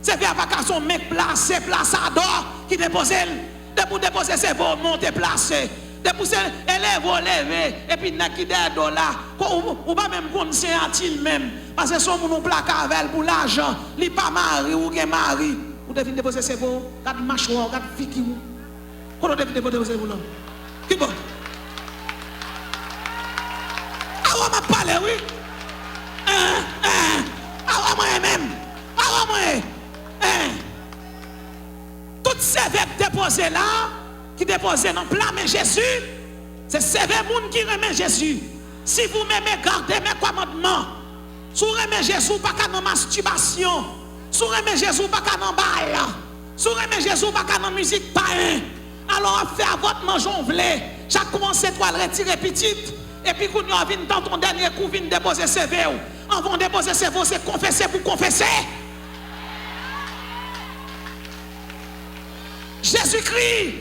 CV n'a pas qu'à son mec placé, plaçador qui dépose. De pour déposer ses voix, monter placé. De pousser élève lever et puis n'a qui des dollars ou pas même conseiller a-t-il même parce que son moun placard avec pour l'argent li pas mari ou gen mari ou devine déposer ses voix garde mâchoire garde fiki ou qu'on devine déposer ses voix là qui bon ah m'a parlé oui ah moi même ah moi toutes ces vêtements déposés là qui dépose dans le plat, mais Jésus, c'est sévère monde qui remet Jésus. Si vous m'aimez, gardez mes commandements. Si vous aimez Jésus, pas qu'à dans masturbation. Si vous aimez Jésus, pas qu'à dans bail. Si vous aimez Jésus, pas qu'à dans musique païen. Alors, faites à votre mangeon vlé. Chaque commence étoile retirer petite. Et puis, quand vous venez dans ton dernier coup, vous venez déposer CV. En vont déposer CV, c'est confesser pour confesser. Jésus-Christ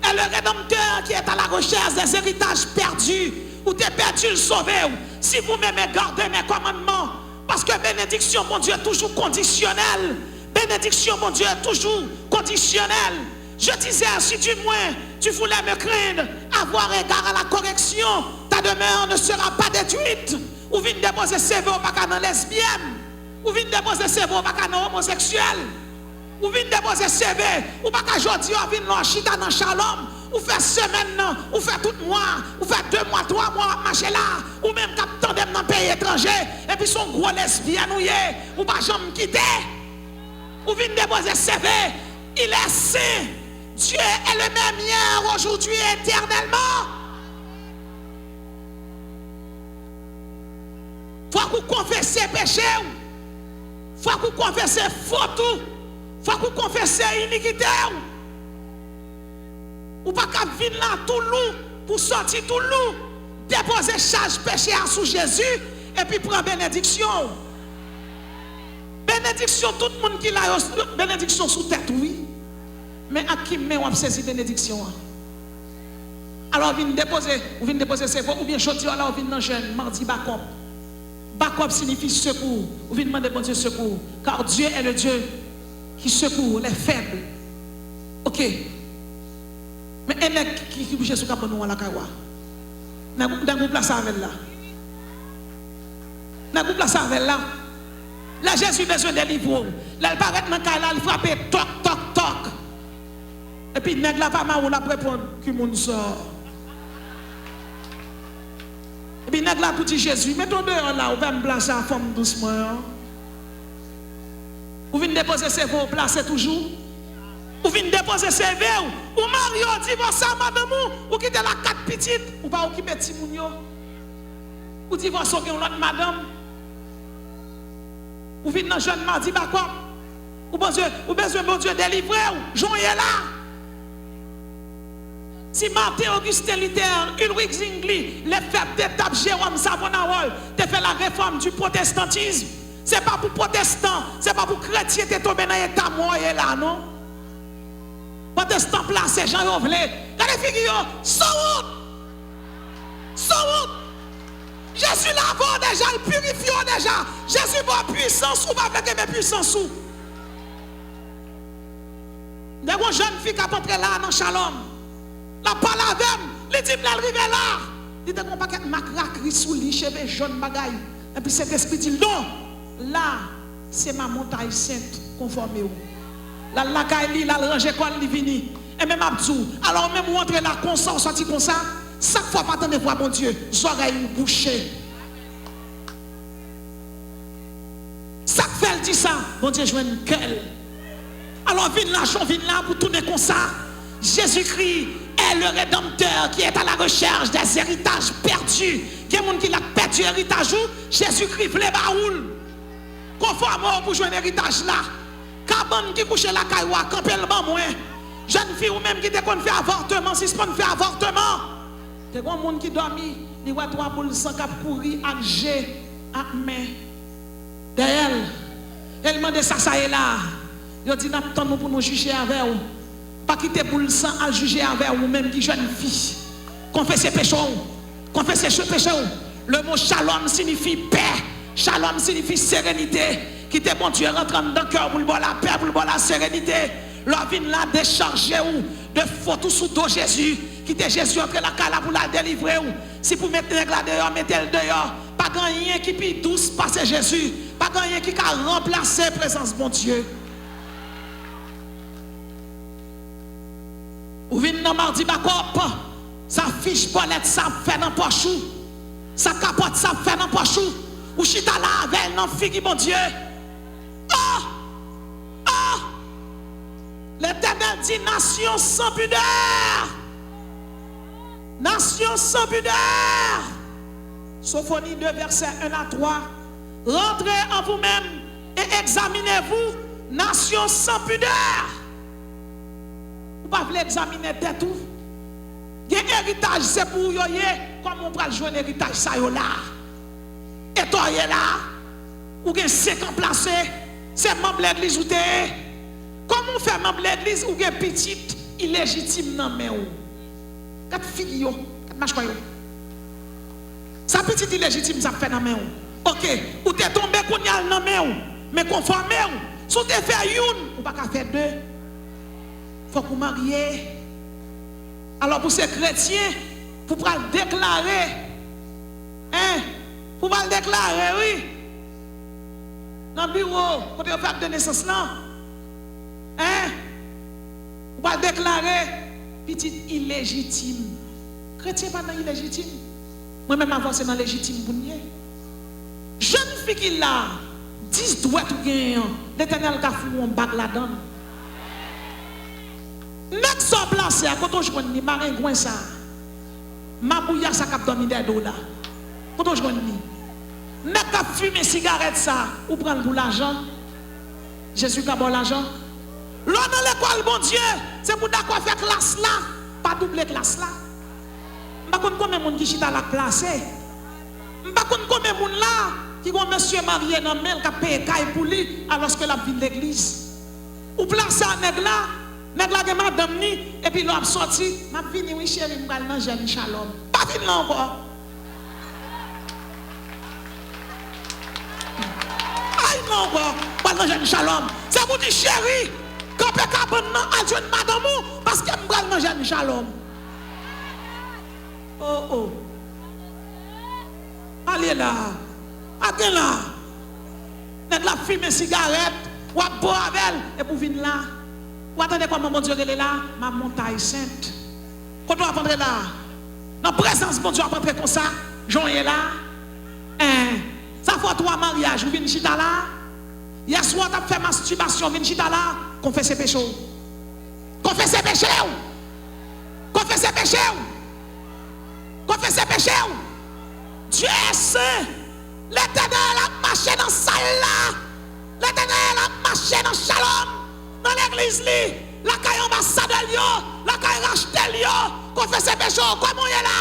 est le Rédempteur qui est à la recherche des héritages perdus. Ou t'es perdu, le sauver. Si vous m'aimez, gardez mes commandements. Parce que bénédiction, mon Dieu, est toujours conditionnelle. Bénédiction, mon Dieu, est toujours conditionnelle. Je disais, si du moins tu voulais me craindre, avoir égard à la correction, ta demeure ne sera pas détruite. Ou viens déposer CV au pas dans lesbienne. Ou viens déposer CV au pas dans homosexuel. Ou viens déposer CV, ou pas qu'à aujourd'hui, ou viens dans chita dans shalom, ou faire semaine, ou faire tout mois, ou faire 2 mois, 3 mois, marcher là, ou même quand tandem dans un pays étranger, et puis son gros lesbien ou pas jamais quitter. Ou viens déposer CV, il est saint. Dieu est le même hier, aujourd'hui, éternellement. Faut que vous confessez péché. faut qu'on confesse faute, faut qu'on confesse iniquité. Ou pas qu'à venir là tout lourd pour sortir tout lourd, déposer charge péché sous Jésus et puis prendre bénédiction. Bénédiction, tout le monde qui l'a, bénédiction sous tête, oui. Mais à qui met on saisi bénédiction? Alors, vous venez déposer ses voix, ou bien jeudi, là, vous venez dans jeune, mardi, Bakop. Bakop signifie secours. Vous venez demander bon Dieu secours. Car Dieu est le Dieu qui secourt les faibles. Ok. Mais un mec qui bouge sur le capot à la Kawa. Dans le groupe la savelle là. Dans le groupe la savelle là. Là, Jésus a besoin de livres. Là, il paraît dans le cas là, il frappe toc, toc, toc. Et puis, nèg la pas mal, on la répondre que mon sort. Et puis, nèg la pour dire Jésus, mettons dehors là, on va me placer en forme doucement. Vous venez déposer ses vœux, placer toujours. Vous venez déposer ses vœux, ou Mario, divorce à madame, ou quitter la 4 petites, ou pas occuper petit mounio. Ou divorce avec l'autre madame. Ou venez dans jeune mardi, Bakop. Ou besoin bon Dieu délivrer, ou joignez là. Si Martin Augustin Luther, Ulrich Zwingli, les faibles d'étape Jérôme Savonarole, te fait la réforme du protestantisme, ce n'est pas pour protestants, ce n'est pas pour chrétiens qui tombent dans l'état moyen là, non? Protestants placés, Jean Rovlé, regardez figure, sans route! Jésus l'avant déjà, il purifie déjà. Jésus va puissance ou pas avec mes puissance ou. Des jeunes filles qui entrent là dans Shalom. La parole avec lui dit l'arrivé là. Il dit qu'on paquet macracri sous lui, cheveux jaune bagaille. Et puis cet esprit dit non. Là, c'est ma montagne sainte conformée. Là, la caille la ranger quand il vient. Et même Abdou. Alors même vous entrez là comme ça, sorti comme ça. Chaque fois pas attendre voir bon Dieu, oreilles bouchées. Chaque fois elle dit ça, bon Dieu joue une quelle. Alors viens là pour tourner comme ça. Jésus-Christ est le Rédempteur qui est à la recherche des héritages perdus. Il y a des gens qui ont perdu l'héritage. Jésus-Christ voulait baoul. Conformément pour jouer un héritage là. Cabane qui couche la cailloua, campellement moins. Jeune fille ou même qui te fait avortement, si ce qu'on fait avortement. Il y a des gens qui dorment, ils voient 3 boules sans cap courir, à G, à main. Derrière elle demande ça est là. Il dit n'attendons pour nous juger avec vous. Pas quitter boule sans à juger avec vous, même qui jeune fille. Confessez péché. Confessez péché. Le mot shalom signifie paix. Shalom signifie sérénité. Quitter bon Dieu rentrant dans le cœur pour la paix, pour la sérénité. Leur vin là décharger ou de photos sous dos Jésus. Quitter Jésus entre la cala pour la délivrer ou. Si vous mettez là dehors, mettez-le dehors. Pas rien qui peut douce passer Jésus. Pas rien qui a remplacé la présence de bon Dieu. Ou vient dans mardi Bakop, ça fiche bolette, ça fait dans poche. Ça capote, ça fait dans poche. Ou chita là avec non figue bon Dieu. L'Éternel dit nation sans pudeur. Nation sans pudeur. Sophonie 2, versets 1 à 3. Rentrez en vous-même et examinez-vous, nation sans pudeur. Vous ne pouvez pas examiner tête tout. Un héritage, c'est pour vous, comme on peut jouer un héritage, ça y est là. Et toi, y est là. Ou bien 5 ans placés, c'est membre de l'église ou t'es. Comment on fait membre de l'église ou bien petite illégitime dans main ou. 4 filles, 4 machins. Ça petite illégitime, ça fait dans main ou. Ok, ou t'es tombé qu'on y a dans main ou. Mais conformé ou. Si tu fait une, ou pas qu'à faire 2. Faut qu'on marie. Alors pour ces chrétiens, pour pouvoir le déclarer, pour pouvoir le déclarer, oui. Dans le bureau, quand on fait de naissance là, pour pouvoir le déclarer, petite illégitime. Chrétien pas dans illégitime. Moi-même avant c'est dans légitime pour nous. Jeune fille qui là, 10 doigts tout gagnant, l'Éternel a fait un bac là-dedans. Nek so placé à quand on joue ni maringouin ça. Mabouya ça cap dormi des dos là. Quand on joue ni. Nek cap fumer cigarette ça ou prendre pour l'argent. Jésus a bon l'argent. L'on dans l'école, bon Dieu, c'est pour d'accord faire classe là, pas doubler classe là. Je ne sais pas combien de monde qui chita la classe. Je ne sais pas combien de monde là qui ont monsieur marié dans le mail qui a payé pour lui alors que la vie de l'église. Ou place à nèg là, nèg là que madame ni et puis l'on sorti, m'a vini oui chérie, m'al dans jeune shalom. Pas vinn là encore. Aïe non encore, pas dans jeune shalom. C'est pour dire chérie, quand peut cabane nan a joindre madame parce que m'al dans jeune shalom. Oh oh. Allez là. Allez là. Nèg la fume cigarette, ou a boire avec elle et pour venir là. Ou attendez comment mon Dieu est là, ma montagne sainte. Quand on va là, dans présence mon Dieu après comme ça, Jean est là. Ça fait 3 mariages, vous venez chita là. Hier soir tu as fait masturbation, venez chita là, confesse ses péchés. Confesse ses péchés. Confesse ses péchés. Confesse ses péchés. Dieu est saint. L'Éternel a marché dans salle là. L'Éternel a marché dans shalom. Dans l'église, la caille ambassadeur, la caille rachetel, confesse ses péchés. Comment il est là?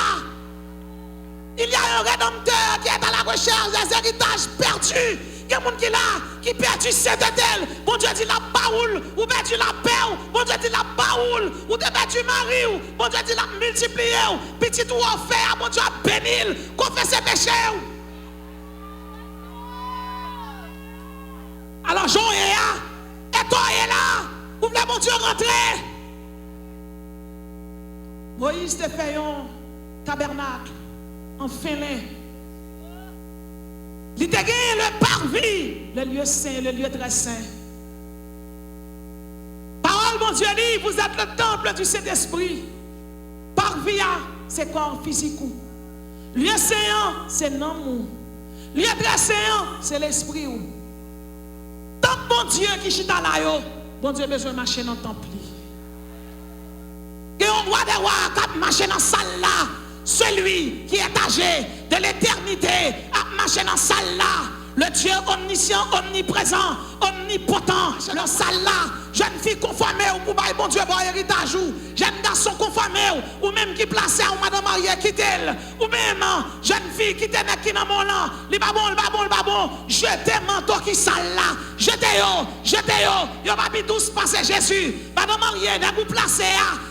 Il y a un rédempteur qui est à la recherche des héritages perdus. Il y a un monde qui est là, qui perdu Saint-Étel. Bon Dieu dit la baoule, ou perdu la paix, bon Dieu dit la baoule, ou perdu mari, bon Dieu dit la multiplié, petit ou offert, bon Dieu a béni, confesse ses péchés. Alors Jean est là, et toi est là, vous voulez mon Dieu rentrer. Moïse te fait un tabernacle en félin. Il te gagné le parvis, le lieu saint, le lieu très saint. Parole, mon Dieu dit, vous êtes le temple du Saint-Esprit. Parvis, c'est corps physique. Lieu saint, c'est non. Lieu très saint, c'est l'esprit. Tant que mon Dieu qui chita là, bon Dieu a besoin de marcher dans le temple. Et on voit des rois qui marchent dans la salle là. Celui qui est âgé de l'éternité a marché dans la salle là. Le Dieu omniscient, omniprésent, omnipotent. Le salle là. Jeune fille conformée ou pour bon Dieu pour héritage ou jeune garçon conformé ou même qui placé ou madame mariée qui t'elle ou même jeune fille qui t'est qui dans mon lan. Li pas bon, pas bon. Jetez manteau qui salle là. Jetez yo. Yo pas bi tous passer Jésus. Madame mariée n'a vous placé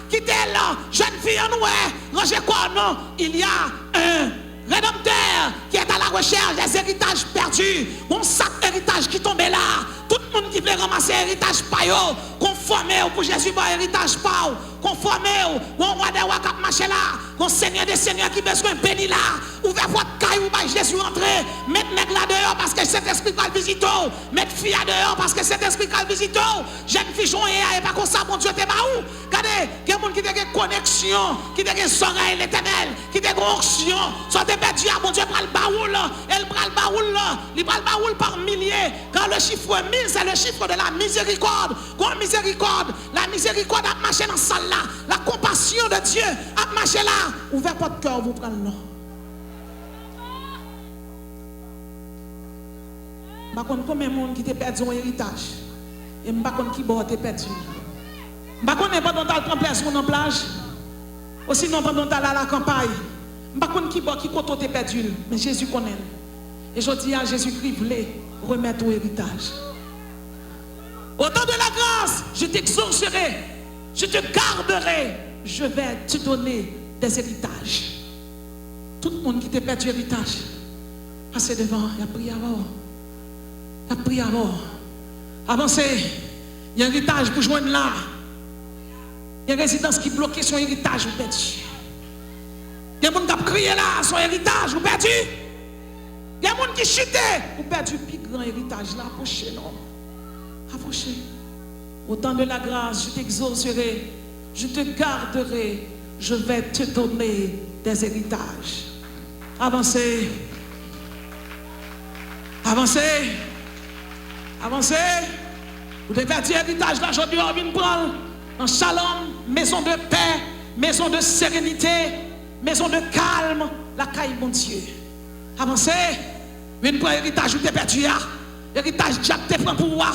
qui t'elle jeune fille en ouais. Ranger quoi non, il y a un rédempteur qui est à la recherche des héritages perdus. Mon sac héritage qui tombe là. Tout le monde qui veut ramasser héritage payo, conformé pour Jésus pour héritage pao, conformé au roi des rois qui marche là, au Seigneur des seigneurs qui besoin béni là, ouvert votre caillou par Jésus entrer, mettre nèg là dehors parce que cet esprit va le visiter, mettre fille dehors parce que cet esprit va le visiter, jeune fille joie et pas comme ça mon Dieu t'es pas où? Regardez, il y a des gens qui ont une connexion, qui ont une oreille l'éternel, qui ont une onction, soit des perdu à mon Dieu prend le baoul, elle prend le baoul, il prend le baoul par milliers, quand le chiffre 1000 c'est le chiffre de la miséricorde. Quand la miséricorde a marché dans la salle là, la compassion de Dieu a marché là, ouvrez votre cœur, vous prenez le nom. Je ne sais pas combien de monde qui t'a perdu un héritage. Et je ne sais pas qui t'a perdu. Je ne sais pas pendant que tu plaisir sur la plage. Ou sinon pendant que tu à la campagne. Je ne sais pas qui t'a perdu. Mais Jésus connaît. Et je dis à Jésus-Christ, voulez remettre ton héritage. Au temps de la grâce, je t'exaucerai, je te garderai, je vais te donner des héritages. Tout le monde qui t'a perdu héritage, passez devant, il a prié avant. Il a prié avant. Avancez, il y a un héritage pour joindre là. Il y a une résidence qui bloque son héritage, vous perdu. Il y a des gens qui ont crié là, son héritage, vous perdu. Il y a des gens qui chutent, vous perdu le plus grand héritage là, approchez non. Approchez. Au temps de la grâce, je t'exaucerai, je te garderai, je vais te donner des héritages. Avancez. Avancez. Avancez. Vous devez faire héritage là, aujourd'hui, on vient prendre en shalom, maison de paix, maison de sérénité, maison de calme, la caille, mon Dieu. Avancez. Venez prendre héritage, vous t'es perdu. Héritage, Jack te prend pour moi.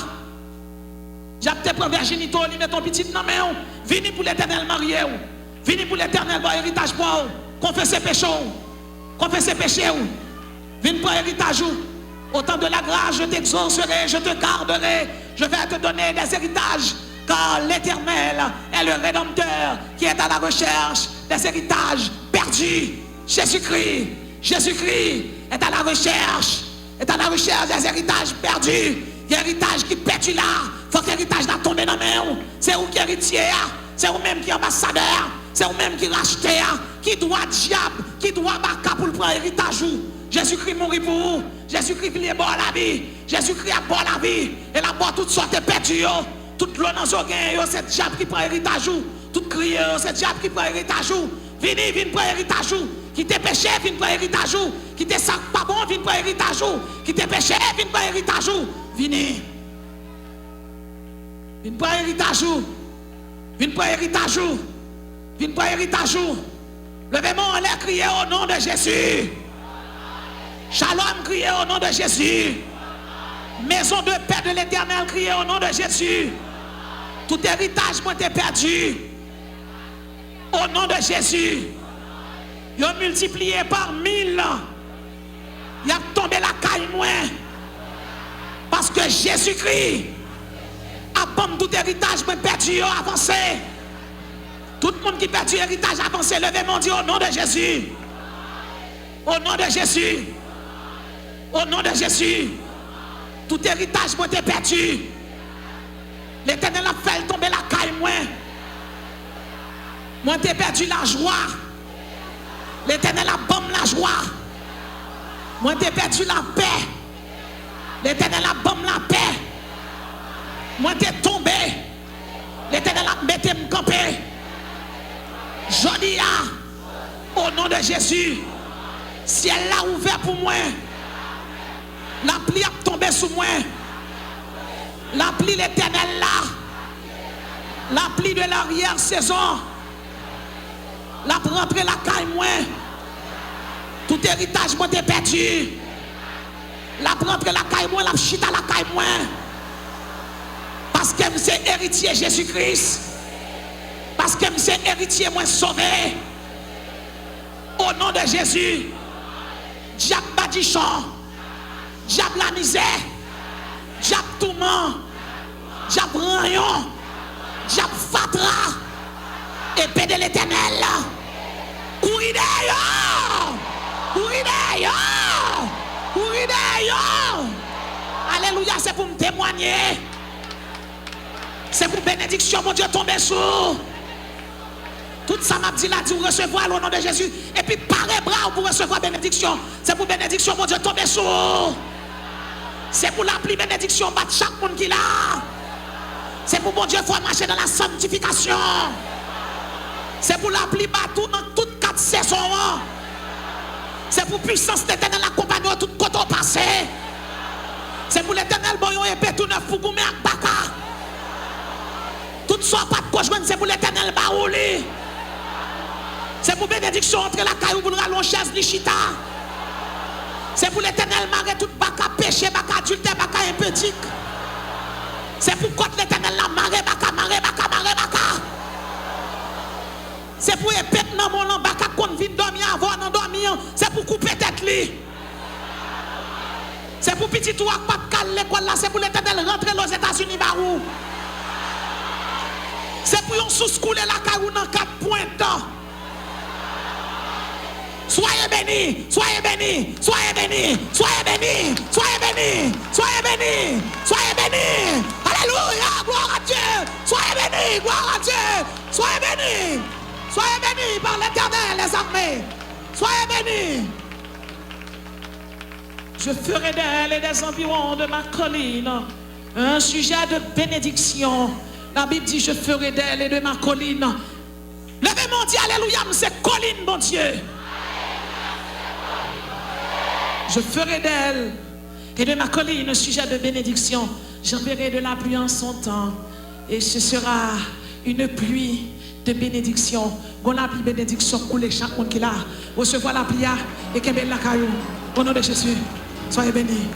Diable te prend virginité, il met ton petit non mais vini pour l'Éternel marié. Vini pour l'Éternel pour héritage pour confesser péché. Confesser péché. Vini pour héritage. Autant de la grâce, je t'exaucerai, je te garderai, je vais te donner des héritages. Car l'Éternel est le Rédempteur qui est à la recherche des héritages perdus. Jésus-Christ est à la recherche des héritages perdus. L'héritage qui perdu là, faut que l'héritage là tombe dans la main. C'est où qui est héritier, c'est où même qui est ambassadeur, c'est où même qui racheté, qui doit diable, qui doit baka pour le prendre héritage. Jésus-Christ mourit pour vous. Jésus-Christ est bon la vie. Jésus-Christ a bon la vie. Et la boîte toute sorte est perdue. Toute l'eau dans le c'est le diable qui prend héritage. Tout crier, c'est le diable qui prend héritage. Vini prendre héritage. Qui te péché, vini prendre héritage. Qui te sac pas bon, vini prendre héritage. Qui te péché, vini prendre héritage. Vini prendre héritage. Vini prendre héritage. Vini prendre héritage. Levez-moi en l'air, crier au nom de Jésus. Shalom, criez au nom de Jésus. Maison de paix de l'Éternel, criez au nom de Jésus. Tout héritage moi t'es perdu. Au nom de Jésus. Ils ont multiplié par 1000. Il a tombé la caille moins. Parce que Jésus-Christ a bon tout héritage moi perdu avancé. Tout le monde qui perdu héritage avancé, levez mon Dieu au nom de Jésus. Au nom de Jésus. Au nom de Jésus, tout héritage moi t'es perdu. L'Éternel a fait tomber la caille moi. Moi t'es perdu la joie. L'Éternel a bombe la joie. Moi t'es perdu la paix. L'Éternel a bombe la paix. Moi t'es tombé. L'Éternel a mis me camper. Jodi au nom de Jésus, ciel l'a ouvert pour moi. La pluie a tombé sur moi. La pluie l'Éternel là. La pluie de l'arrière-saison. La rentrée la caille moi. Tout héritage moi t'es perdu. La rentrée la caille moi, la chita la caille moi. Parce que c'est héritier Jésus-Christ. Parce que c'est héritier moi sauvé. Au nom de Jésus. Diable badichon. Diable la misère, diable tourment, diable rayon, diable fatra, épée de l'Éternel. Courir d'ailleurs. Alléluia, c'est pour me témoigner. C'est pour bénédiction, mon Dieu, tomber sur. Tout ça m'a dit là, dit recevoir au nom de Jésus. Et puis parez bras pour recevoir bénédiction. C'est pour bénédiction, mon Dieu, tomber sur. C'est pour l'appli bénédiction, battre chaque monde qui l'a. C'est pour mon Dieu, faut marcher dans la sanctification. C'est pour l'appli battre dans toutes 4 saisons. C'est pour puissance d'éternel accompagner tout côté passé. C'est pour l'éternel bon épée tout neuf pour goumer ak baka. Tout soit pas de quoi joindre, c'est pour l'éternel baouli. C'est pour bénédiction entre la caillou pour le rallon chaise lichita. C'est pour l'éternel marrer tout baka péché, baka adultère, baka impédique. C'est pour contre l'éternel la marrer, baka. C'est pour épée dans mon nom, baka qu'on vient dormir avant d'en dormir. C'est pour couper tête li. C'est pour petit tout pas de l'école là, c'est pour l'éternel rentrer aux États-Unis barou. C'est pour yon sous-couler la caillou dans 4 points de temps. Soyez bénis, soyez bénis, soyez bénis, soyez bénis, soyez bénis, soyez bénis, soyez bénis. Alléluia, gloire à Dieu. Soyez bénis, gloire à Dieu. Soyez bénis, soyez bénis par l'Éternel, les armées. Soyez bénis. Je ferai d'elle et des environs de ma colline un sujet de bénédiction. La Bible dit, je ferai d'elle et de ma colline. Levez mon Dieu, alléluia, c'est colline, mon Dieu. Je ferai d'elle et de ma colline un sujet de bénédiction. J'enverrai de la pluie en son temps. Et ce sera une pluie de bénédiction. Bon la pluie bénédiction couler chaque monde qui l'a. Recevoir la pluie et qu'elle la caillou. Au nom de Jésus, soyez bénis.